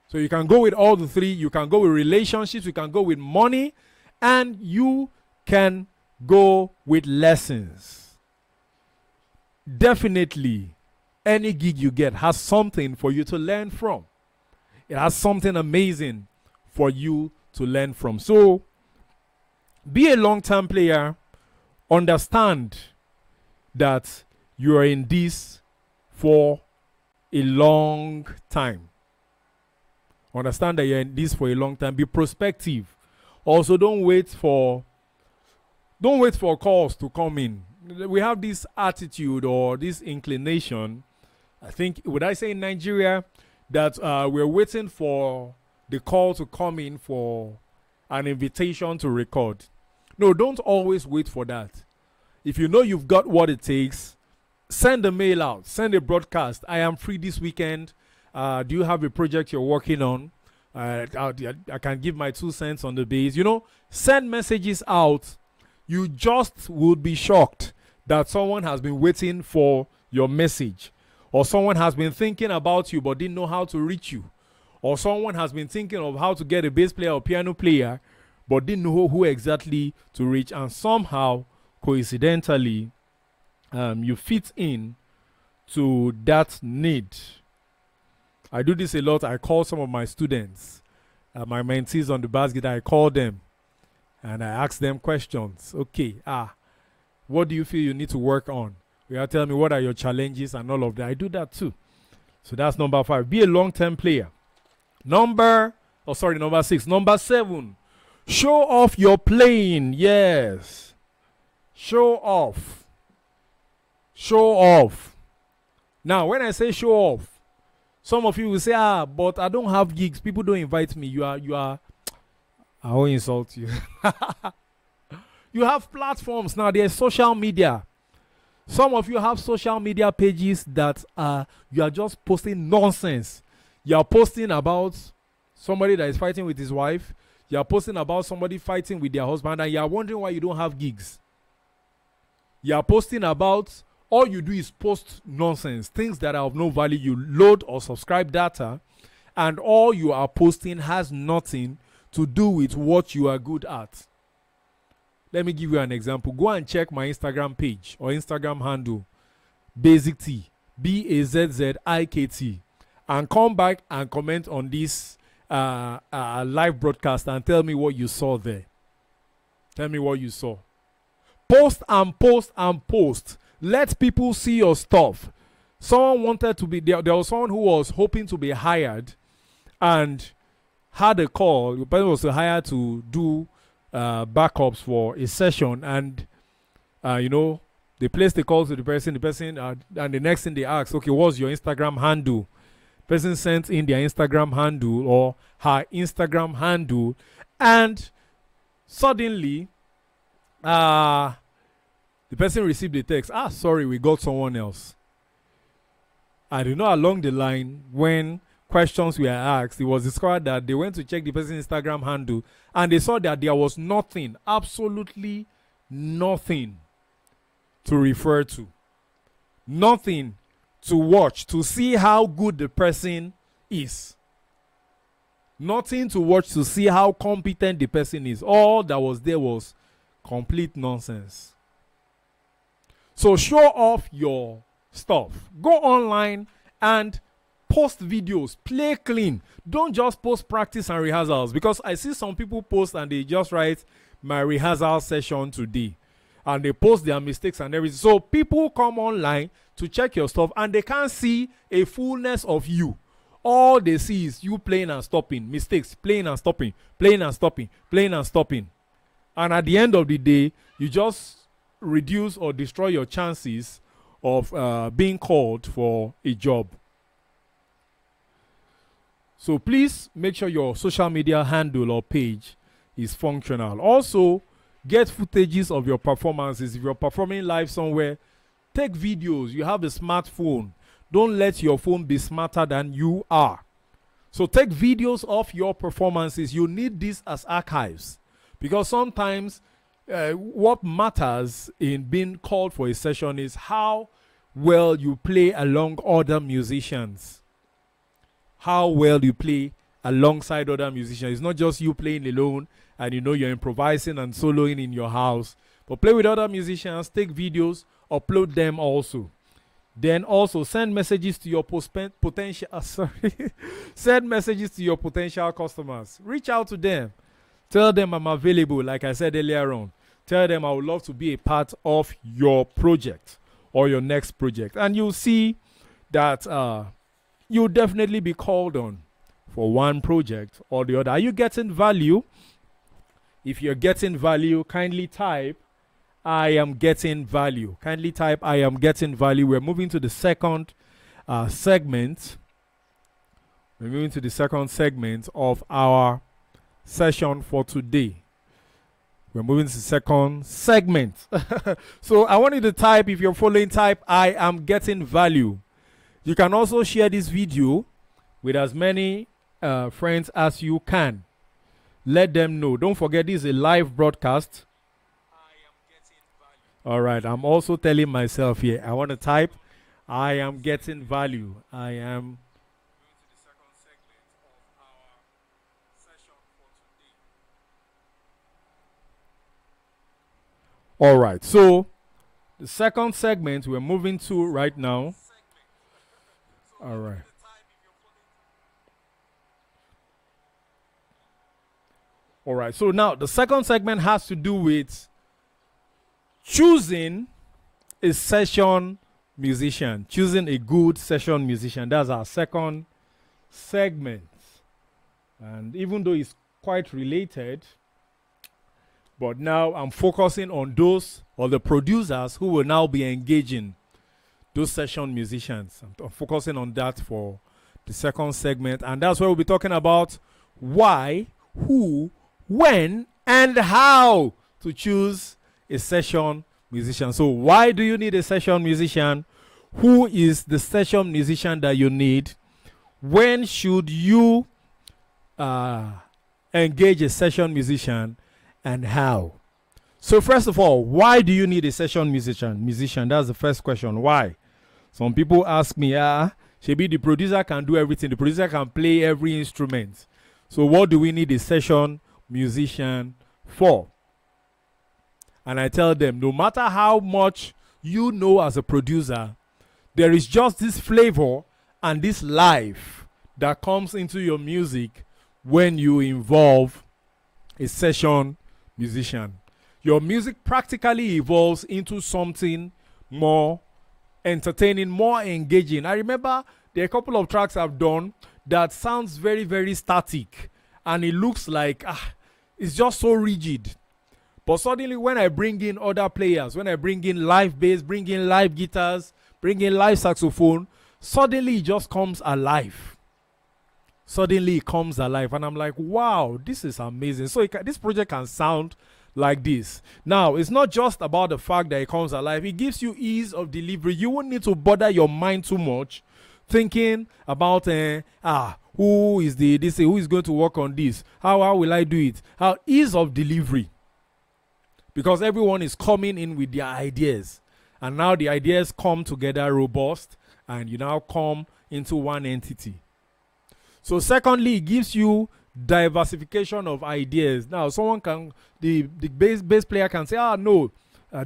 So you can go with all the three. You can go with relationships, you can go with money, and you can go with lessons. Definitely, any gig you get has something for you to learn from. It has something amazing for you to learn from. So, be a long-term player. Understand that you are in this for a long time. Understand that you're in this for a long time. Be prospective. Also, don't wait for calls to come in. We have this attitude or this inclination, I think, would I say in Nigeria, that we're waiting for the call to come in for an invitation to record. No, don't always wait for that. If you know you've got what it takes, send a mail out, send a broadcast. I am free this weekend. Do you have a project you're working on? I can give my 2 cents on the base. Send messages out. You just would be shocked that someone has been waiting for your message. Or someone has been thinking about you but didn't know how to reach you. Or someone has been thinking of how to get a bass player or piano player but didn't know who exactly to reach. And somehow, coincidentally, you fit in to that need. I do this a lot. I call some of my students, my mentees on the basket. I call them and I ask them questions. Okay, what do you feel you need to work on? You are telling me what are your challenges and all of that. I do that too. So that's number 5. Be a long-term player. Number 6. Number 7. Show off your playing. Yes. Show off. Show off. Now, when I say show off, some of you will say, but I don't have gigs. People don't invite me. You are. I won't insult you. You have platforms now. There's social media. Some of you have social media pages that you are just posting nonsense. You are posting about somebody that is fighting with his wife. You are posting about somebody fighting with their husband, and you are wondering why you don't have gigs. You are posting about, all you do is post nonsense, things that are of no value. You load or subscribe data, and all you are posting has nothing to do with what you are good at. Let me give you an example. Go and check my Instagram page or Instagram handle, BAZZIK T, BAZZIK, and come back and comment on this live broadcast and tell me what you saw there. Tell me what you saw. Post and post and post. Let people see your stuff. Someone wanted to be there. There was someone who was hoping to be hired and had a call. The person was hired to do backups for a session, and they placed the call to the person, and the next thing they asked, okay, what's your Instagram handle? Person sent in their Instagram handle or her Instagram handle, and suddenly the person received the text, sorry, we got someone else. And along the line, when questions were asked, it was discovered that they went to check the person's Instagram handle and they saw that there was nothing, absolutely nothing to refer to. Nothing to watch, to see how good the person is. Nothing to watch to see how competent the person is. All that was there was complete nonsense. So show off your stuff. Go online and post videos, play clean. Don't just post practice and rehearsals, because I see some people post and they just write my rehearsal session today and they post their mistakes and everything. So people come online to check your stuff and they can't see a fullness of you. All they see is you playing and stopping, mistakes, playing and stopping, playing and stopping, playing and stopping. And at the end of the day, you just reduce or destroy your chances of being called for a job. So please make sure your social media handle or page is functional. Also, get footages of your performances. If you're performing live somewhere, take videos. You have a smartphone. Don't let your phone be smarter than you are. So take videos of your performances. You need this as archives, because sometimes what matters in being called for a session is how well you play along other musicians. How well you play alongside other musicians. It's not just you playing alone and you're improvising and soloing in your house, but play with other musicians, take videos, upload them also. Then also send messages to your send messages to your potential customers. Reach out to them. Tell them I'm available, like I said earlier on. Tell them I would love to be a part of your project or your next project. And you'll see that you'll definitely be called on for one project or the other. Are you getting value? If you're getting value, kindly type I am getting value. Kindly type I am getting value. We're moving to the second segment. We're moving to the second segment of our session for today. We're moving to the second segment. So I want you to type, if you're following, type I am getting value. You can also share this video with as many friends as you can. Let them know. Don't forget, this is a live broadcast. All right, I'm also telling myself here, I want to type, I am getting value. I am. All right, so the second segment we're moving to right now. All right. All right, so now the second segment has to do with choosing a session musician, choosing a good session musician. That's our second segment. And even though it's quite related, but now I'm focusing on those or the producers who will now be engaging those session musicians. I'm focusing on that for the second segment. And that's where we'll be talking about why, who, when, and how to choose a session musician. So why do you need a session musician? Who is the session musician that you need? When should you engage a session musician, and how? So first of all, why do you need a session musician? That's the first question. Why? Some people ask me, Shebi, the producer can do everything. The producer can play every instrument. So what do we need a session musician for? And I tell them, no matter how much you know as a producer, there is just this flavor and this life that comes into your music when you involve a session musician. Your music practically evolves into something more entertaining, more engaging. I remember there are a couple of tracks I've done that sounds very, very static, and it looks like it's just so rigid. But suddenly when I bring in other players, when I bring in live bass, bring in live guitars, bring in live saxophone, suddenly it just comes alive. Suddenly it comes alive, and I'm like, wow, this is amazing. So this project can sound like this. Now, it's not just about the fact that it comes alive. It gives you ease of delivery. You won't need to bother your mind too much thinking about who is going to work on this? How will I do it? How ease of delivery. Because everyone is coming in with their ideas. And now the ideas come together robust, and you now come into one entity. So secondly, it gives you diversification of ideas. Now, the bass player can say, no,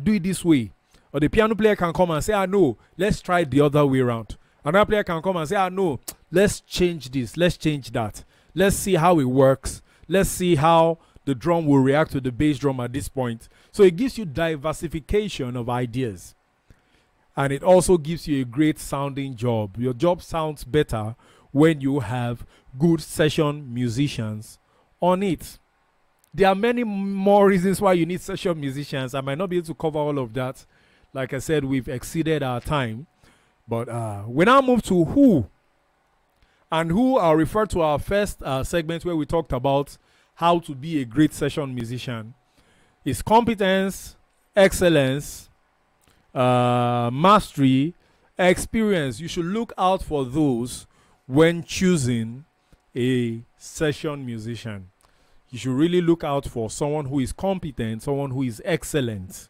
do it this way. Or the piano player can come and say, no, let's try the other way around. Another player can come and say, no, let's change this, let's change that. Let's see how it works. Let's see how the drum will react to the bass drum at this point. So it gives you diversification of ideas. And it also gives you a great sounding job. Your job sounds better when you have good session musicians on it. There are many more reasons why you need session musicians. I might not be able to cover all of that. Like I said, we've exceeded our time. But we now move to who. And who I'll refer to our first segment where we talked about how to be a great session musician. Is competence, excellence, mastery, experience. You should look out for those when choosing a session musician. You should really look out for someone who is competent, someone who is excellent,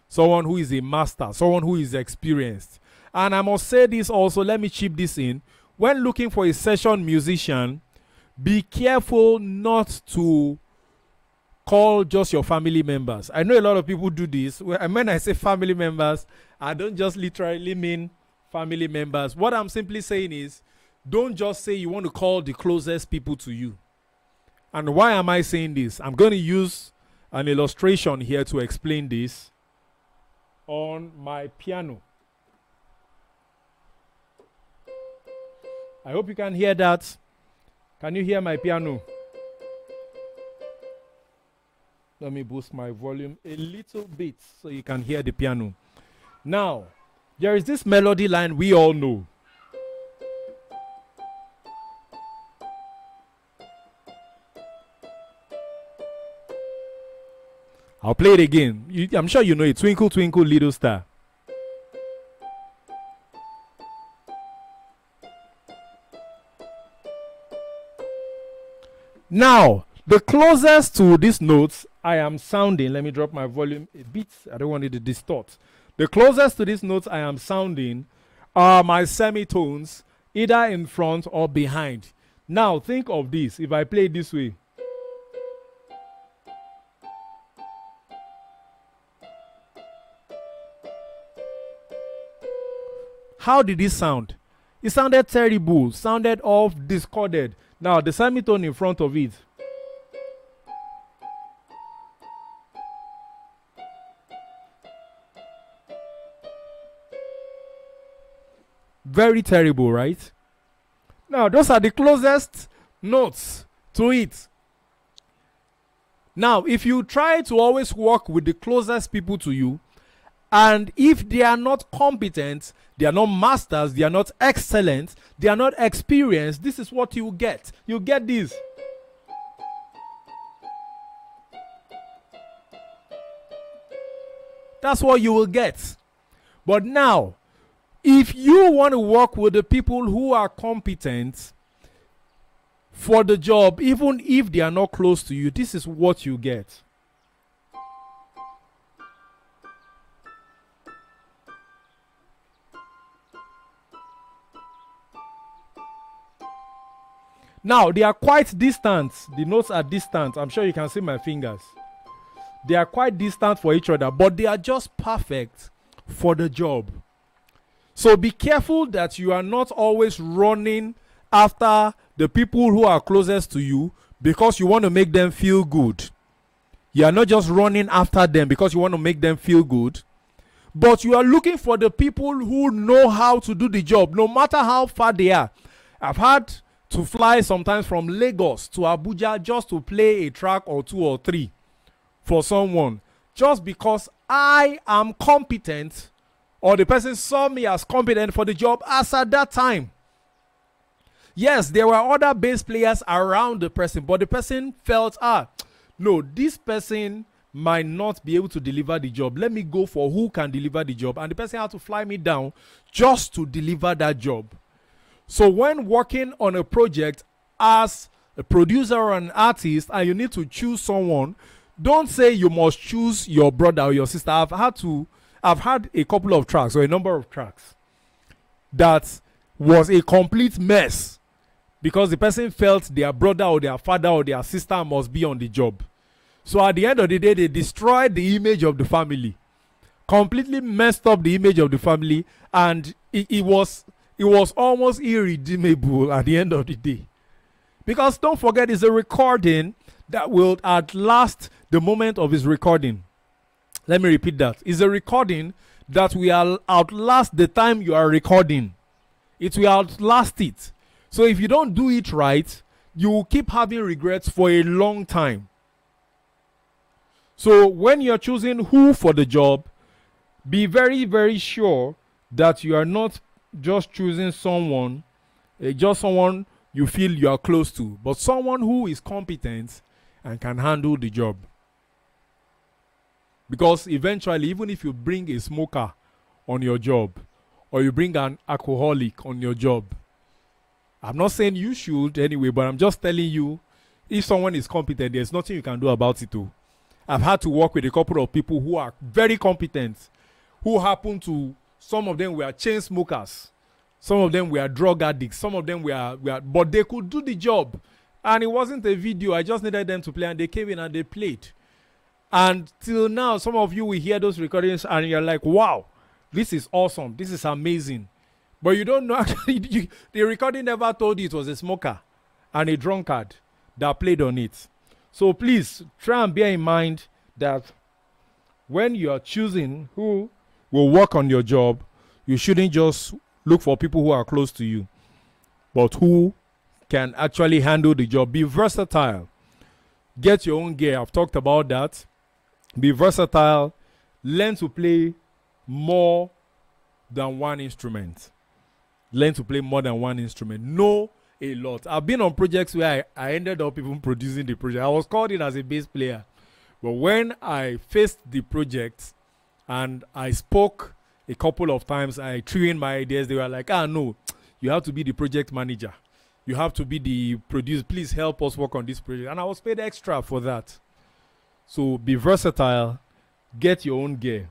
someone who is a master, someone who is experienced. And I must say this also, let me chip this in. When looking for a session musician, be careful not to call just your family members. I know a lot of people do this. When I say family members, I don't just literally mean family members. What I'm simply saying is, don't just say you want to call the closest people to you. And why am I saying this? I'm going to use an illustration here to explain this on my piano. I hope you can hear that. Can you hear my piano? Let me boost my volume a little bit so you can hear the piano. Now, there is this melody line we all know. I'll play it again. I'm sure you know it. Twinkle, twinkle, little star. Now, the closest to these notes I am sounding, let me drop my volume a bit. I don't want it to distort. The closest to these notes I am sounding are my semitones, either in front or behind. Now, think of this. If I play it this way. How did it sound? It sounded terrible, sounded off, discorded. Now, the semitone in front of it. Very terrible, right? Now, those are the closest notes to it. Now, if you try to always work with the closest people to you, and if they are not competent, they are not masters, they are not excellent, they are not experienced, this is what you get. You get this. That's what you will get. But now, if you want to work with the people who are competent for the job, even if they are not close to you, this is what you get. Now, they are quite distant. The notes are distant. I'm sure you can see my fingers. They are quite distant for each other, but they are just perfect for the job. So be careful that you are not always running after the people who are closest to you because you want to make them feel good. You are not just running after them because you want to make them feel good, but you are looking for the people who know how to do the job, no matter how far they are. I've had to fly sometimes from Lagos to Abuja just to play a track or two or three for someone, just because I am competent, or the person saw me as competent for the job as at that time. Yes, there were other bass players around the person, but the person felt, no, this person might not be able to deliver the job. Let me go for who can deliver the job. And the person had to fly me down just to deliver that job. So when working on a project as a producer or an artist and you need to choose someone, don't say you must choose your brother or your sister. I've had a couple of tracks or a number of tracks that was a complete mess because the person felt their brother or their father or their sister must be on the job. So at the end of the day, they destroyed the image of the family, completely messed up the image of the family, and it was almost irredeemable at the end of the day. Because don't forget, it's a recording that will outlast the moment of his recording. Let me repeat that. It's a recording that will outlast the time you are recording. It will outlast it. So if you don't do it right, you will keep having regrets for a long time. So when you're choosing who for the job, Be very, very sure that you are not just choosing someone, just someone you feel you are close to, but someone who is competent and can handle the job. Because eventually, even if you bring a smoker on your job, or you bring an alcoholic on your job, I'm not saying you should anyway, but I'm just telling you, if someone is competent, there's nothing you can do about it too. I've had to work with a couple of people who are very competent, who happen to, some of them were chain smokers, some of them were drug addicts, some of them were, but they could do the job. And it wasn't a video, I just needed them to play, and they came in and they played. And till now, some of you will hear those recordings and you're like, wow, this is awesome, this is amazing. But you don't know, actually, the recording never told you it was a smoker and a drunkard that played on it. So please, try and bear in mind that when you are choosing who will work on your job, you shouldn't just look for people who are close to you, but who can actually handle the job. Be versatile. Get your own gear. I've talked about that. Be versatile. Learn to play more than one instrument. Learn to play more than one instrument. Know a lot. I've been on projects where I ended up even producing the project. I was called in as a bass player. But when I faced the project and I spoke a couple of times, I threw in my ideas, they were like, no, you have to be the project manager. You have to be the producer. Please help us work on this project. And I was paid extra for that. So be versatile. Get your own gear.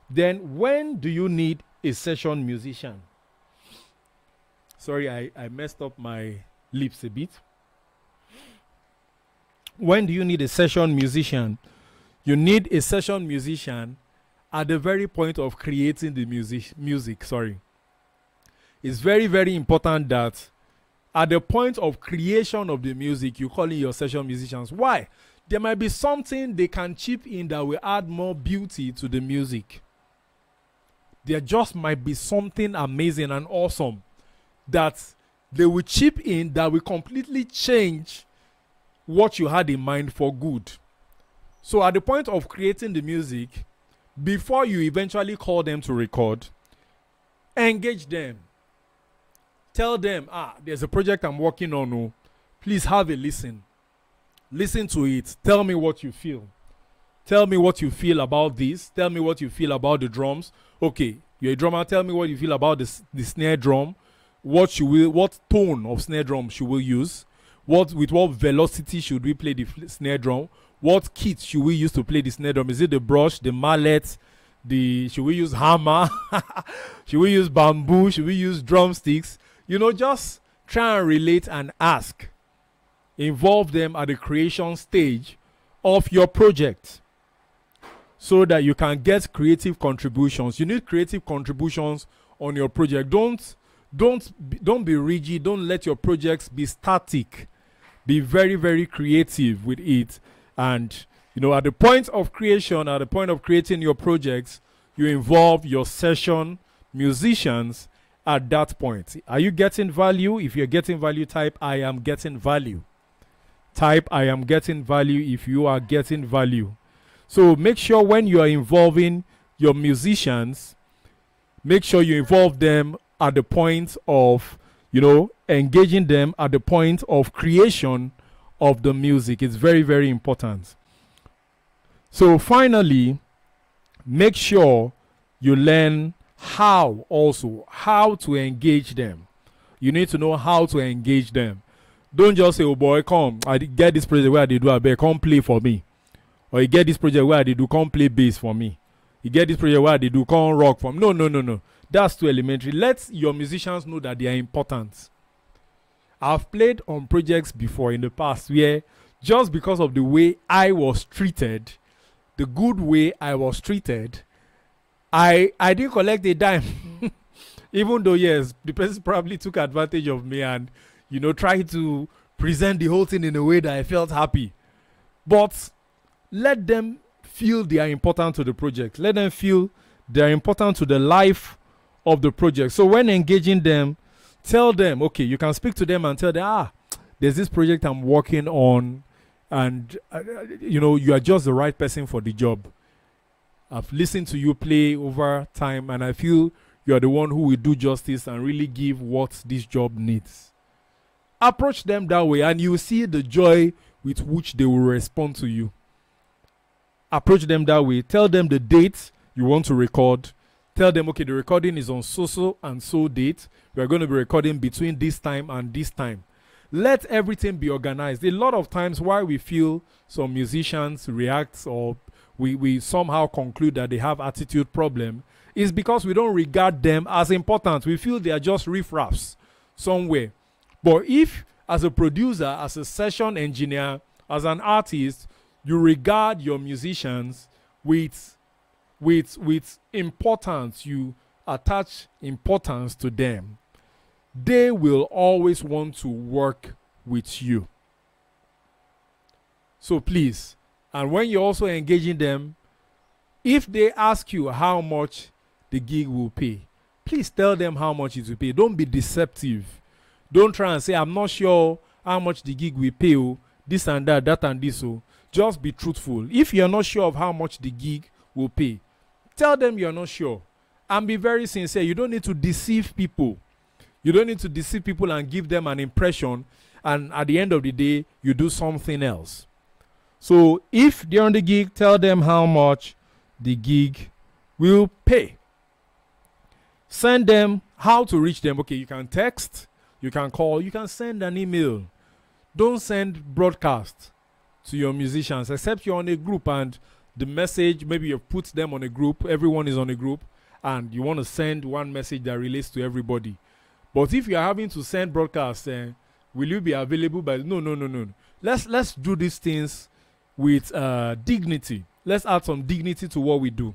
Then when do you need a session musician? Sorry, I messed up my lips a bit. When do you need a session musician? You need a session musician at the very point of creating the music. It's very, very important that at the point of creation of the music, you call in your session musicians. Why? There might be something they can chip in that will add more beauty to the music. There just might be something amazing and awesome that they will chip in that will completely change what you had in mind for good. So at the point of creating the music, before you eventually call them to record, engage them. Tell them, there's a project I'm working on. Oh, please have a listen. Listen to it. Tell me what you feel. Tell me what you feel about this. Tell me what you feel about the drums. Okay, you're a drummer. Tell me what you feel about the snare drum. What tone of snare drum should we use? With what velocity should we play the snare drum? What kit should we use to play the snare drum? Is it the brush, the mallet, should we use hammer? Should we use bamboo? Should we use drumsticks? Just try and relate and ask. Involve them at the creation stage of your project so that you can get creative contributions. You need creative contributions on your project. Don't be rigid. Don't let your projects be static. Be very, very creative with it. And, at the point of creation, at the point of creating your projects, you involve your session musicians at that point. Are you getting value? If you're getting value, type I am getting value. Type I am getting value if you are getting value. So make sure when you are involving your musicians, make sure you involve them at the point of, engaging them at the point of creation of the music. It's very, very important. So finally, make sure you learn how to engage them. You need to know how to engage them. Don't just say, oh boy, come, I get this project where they do a bit, come play for me. Or you get this project where they do, come play bass for me. You get this project where they do, come rock for me. No. That's too elementary. Let your musicians know that they are important. I've played on projects before in the past where just because of the way I was treated, the good way I was treated, I didn't collect a dime. Even though, yes, the person probably took advantage of me and, tried to present the whole thing in a way that I felt happy. But let them feel they are important to the project. Let them feel they are important to the life of the project. So when engaging them, tell them, okay, you can speak to them and tell them, there's this project I'm working on and, you are just the right person for the job. I've listened to you play over time, and I feel you are the one who will do justice and really give what this job needs. Approach them that way, and you will see the joy with which they will respond to you. Approach them that way. Tell them the date you want to record. Tell them, okay, the recording is on so and so date. We are going to be recording between this time and this time. Let everything be organized. A lot of times why we feel some musicians react or we somehow conclude that they have attitude problem is because we don't regard them as important. We feel they are just riffraffs somewhere. But if, as a producer, as a session engineer, as an artist, you regard your musicians with importance, you attach importance to them, they will always want to work with you. So please, and when you're also engaging them, if they ask you how much the gig will pay, please tell them how much it will pay. Don't be deceptive. Don't try and say, I'm not sure how much the gig will pay, oh, this and that, that and this. Oh. Just be truthful. If you're not sure of how much the gig will pay, tell them you're not sure. And be very sincere. You don't need to deceive people. You don't need to deceive people and give them an impression, and at the end of the day, you do something else. So if they're on the gig, tell them how much the gig will pay. Send them how to reach them. Okay, you can text, you can call, you can send an email. Don't send broadcast to your musicians, except you're on a group and the message, maybe you've put them on a group, everyone is on a group, and you want to send one message that relates to everybody. But if you are having to send broadcasts, will you be available by? No. Let's do these things with dignity. Let's add some dignity to what we do.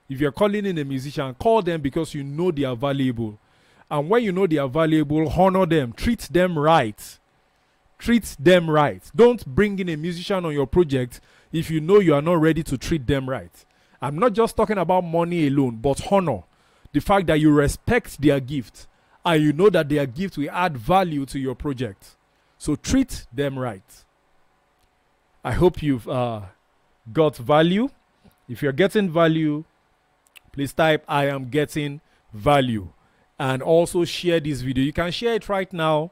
If you're calling in a musician, call them because you know they are valuable. And when you know they are valuable, honor them, treat them right. Treat them right. Don't bring in a musician on your project if you know you are not ready to treat them right. I'm not just talking about money alone, but honor. The fact that you respect their gift and you know that their gift will add value to your project. So treat them right. I hope you've got value. If you're getting value, please type I am getting value. And also share this video. You can share it right now.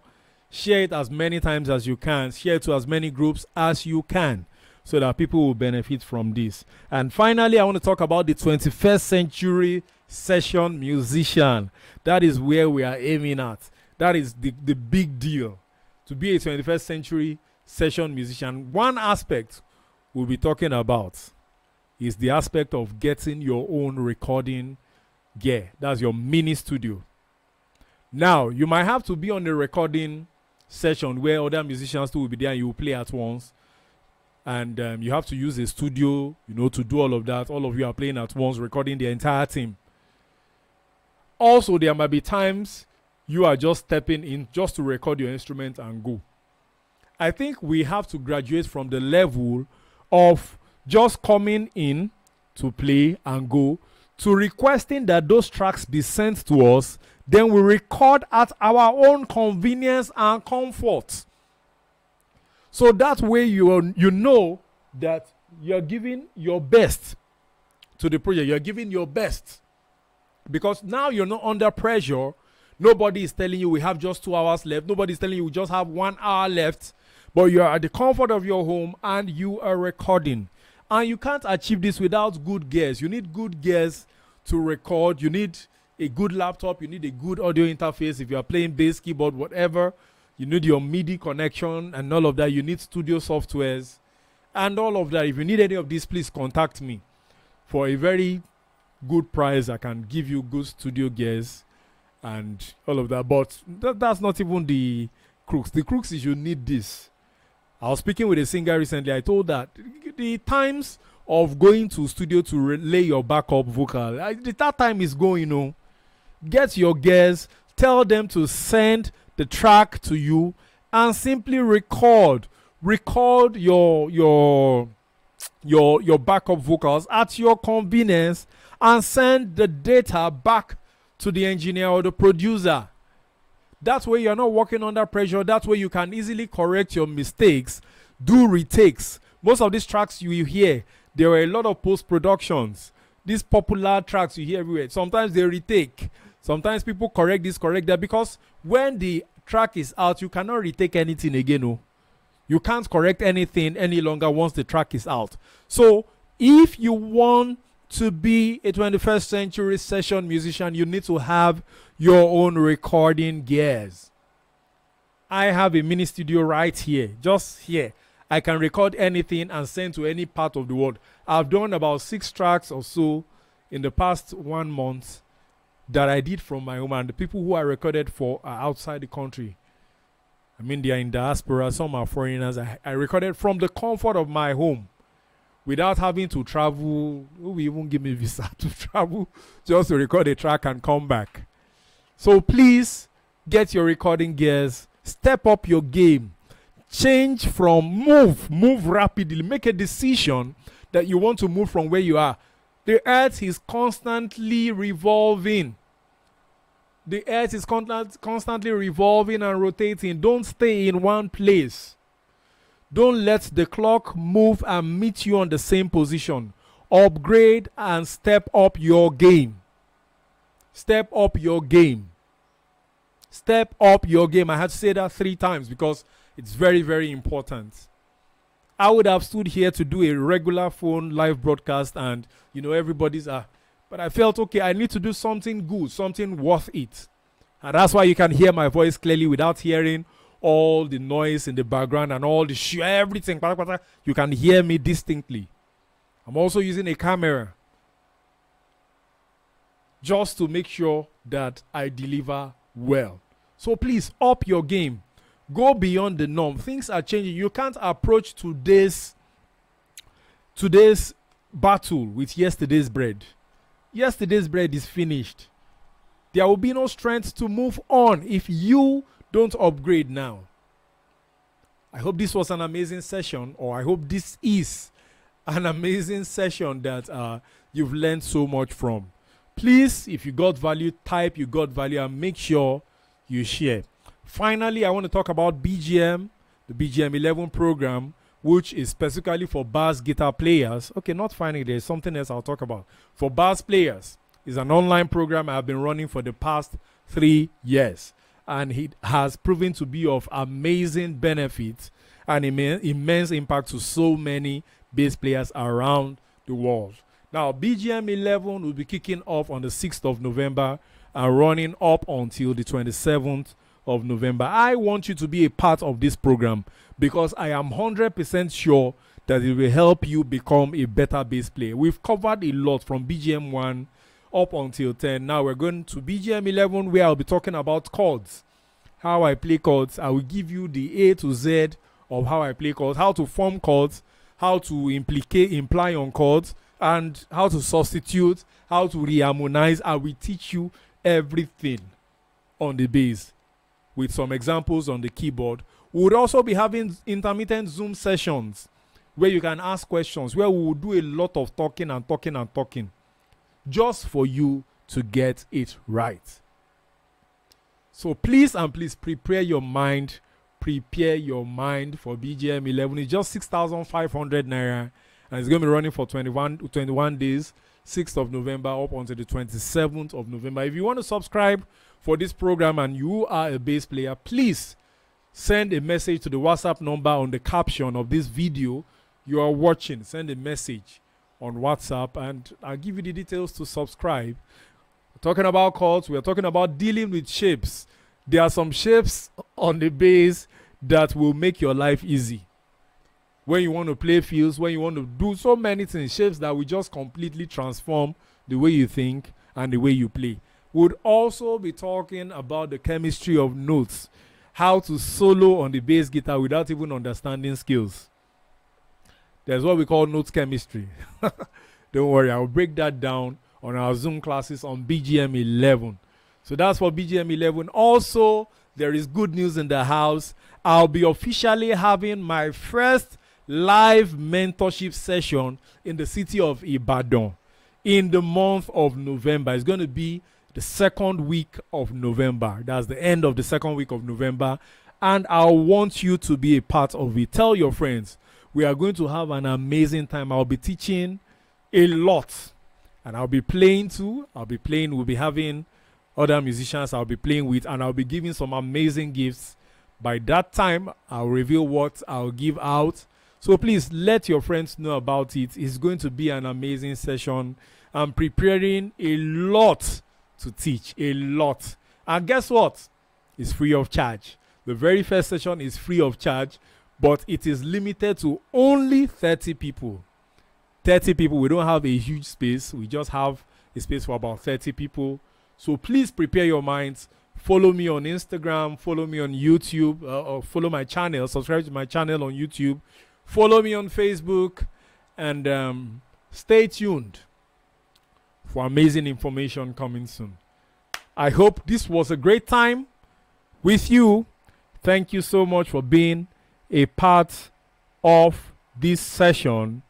Share it as many times as you can. Share it to as many groups as you can, so that people will benefit from this. And finally, I want to talk about the 21st century session musician. That is where we are aiming at. That is the big deal. To be a 21st century session musician, one aspect we'll be talking about is the aspect of getting your own recording gear. That's your mini studio. Now, you might have to be on a recording session where other musicians too will be there and you will play at once. And you have to use a studio, to do all of that. All of you are playing at once, recording the entire team. Also, there might be times you are just stepping in just to record your instrument and go. I think we have to graduate from the level of just coming in to play and go to requesting that those tracks be sent to us. Then we record at our own convenience and comfort. So that way you know that you're giving your best to the project. You're giving your best. Because now you're not under pressure. Nobody is telling you we have just 2 hours left. Nobody is telling you we just have 1 hour left. But you are at the comfort of your home and you are recording. And you can't achieve this without good gears. You need good gears to record. You need a good laptop. You need a good audio interface. If you are playing bass, keyboard, whatever, you need your MIDI connection and all of that. You need studio softwares and all of that. If you need any of this, please contact me. For a very good price, I can give you good studio gears and all of that. But that's not even the crux. The crux is you need this. I was speaking with a singer recently. I told that the times of going to studio to lay your backup vocal, that time is going, Get your gears. Tell them to send the track to you and simply record your backup vocals at your convenience and send the data back to the engineer or the producer. That way you're not working under pressure. That way you can easily correct your mistakes, do retakes. Most of these tracks you hear, there are a lot of post-productions. these popular tracks you hear everywhere, sometimes they retake. Sometimes people correct this, correct that, because when the track is out, you cannot retake anything again. No, you can't correct anything any longer once the track is out. So if you want to be a 21st century session musician, you need to have your own recording gears. I have a mini studio right here, just here. I can record anything and send to any part of the world. I've done about 6 tracks or so in the past 1 month that I did from my home, and the people who I recorded for are outside the country. I mean, they are in diaspora, some are foreigners. I recorded from the comfort of my home without having to travel. Who will even give me visa to travel just to record a track and come back? So please get your recording gears, step up your game, change from move rapidly, make a decision that you want to move from where you are. The earth is constantly revolving. The earth is constantly revolving and rotating. Don't stay in one place. Don't let the clock move and meet you on the same position. Upgrade and step up your game. Step up your game. Step up your game. I had to say that 3 times because it's very, very important. I would have stood here to do a regular phone live broadcast and, everybody's but I felt, okay, I need to do something good, something worth it. And that's why you can hear my voice clearly without hearing all the noise in the background and all the everything. You can hear me distinctly. I'm also using a camera just to make sure that I deliver well. So please, up your game. Go beyond the norm. Things are changing. You can't approach today's battle with yesterday's bread. Yesterday's bread is finished. There will be no strength to move on if you don't upgrade now. I hope this was an amazing session, or I hope this is an amazing session that you've learned so much from. Please, if you got value, type you got value and make sure you share. Finally, I want to talk about BGM, the BGM 11 program, which is specifically for bass guitar players. Okay, not finally, there's something else I'll talk about. For bass players, it's an online program I've been running for the past 3 years. And it has proven to be of amazing benefit and immense impact to so many bass players around the world. Now, BGM 11 will be kicking off on the 6th of November and running up until the 27th of November. I want you to be a part of this program because I am 100% sure that it will help you become a better bass player. We've covered a lot from BGM 1 up until 10. Now we're going to BGM 11 where I'll be talking about chords, how I play chords. I will give you the A to Z of how I play chords, how to form chords, how to imply on chords, and how to substitute, how to reharmonize. I will teach you everything on the bass with some examples on the keyboard. We would also be having intermittent Zoom sessions where you can ask questions, where we will do a lot of talking and talking and talking just for you to get it right. So please and please prepare your mind. Prepare your mind for BGM 11. It's just 6,500 naira and it's going to be running for 21 days, 6th of November up until the 27th of November. If you want to subscribe for this program and you are a bass player, please send a message to the WhatsApp number on the caption of this video you are watching. Send a message on WhatsApp and I'll give you the details to subscribe. We're talking about chords. We're talking about dealing with shapes. There are some shapes on the bass that will make your life easy. When you want to play fills, when you want to do so many things, shapes that will just completely transform the way you think and the way you play. We'll also be talking about the chemistry of notes, how to solo on the bass guitar without even understanding scales. There's what we call notes chemistry. Don't worry, I'll break that down on our Zoom classes on BGM 11. So that's for BGM 11. Also, there is good news in the house. I'll be officially having my first live mentorship session in the city of Ibadan in the month of November. It's going to be the 2nd week of November. That's the end of the 2nd week of November. And I want you to be a part of it. Tell your friends. We are going to have an amazing time. I'll be teaching a lot. And I'll be playing too. We'll be having other musicians I'll be playing with, and I'll be giving some amazing gifts. By that time, I'll reveal what I'll give out. So please let your friends know about it. It's going to be an amazing session. I'm preparing a lot to teach, a lot. And guess what? It's free of charge. The very first session is free of charge, but it is limited to only 30 people. 30 people. We don't have a huge space. We just have a space for about 30 people. So please prepare your minds. Follow me on Instagram. Follow me on YouTube. Or follow my channel. Subscribe to my channel on YouTube. Follow me on Facebook. And stay tuned for amazing information coming soon. I hope this was a great time with you. Thank you so much for being a part of this session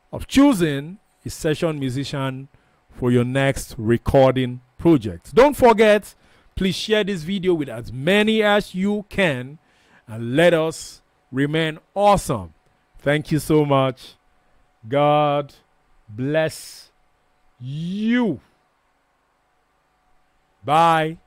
of choosing a session musician for your next recording project. Don't forget, please share this video with as many as you can and let us remain awesome. Thank you so much. God bless you. Bye.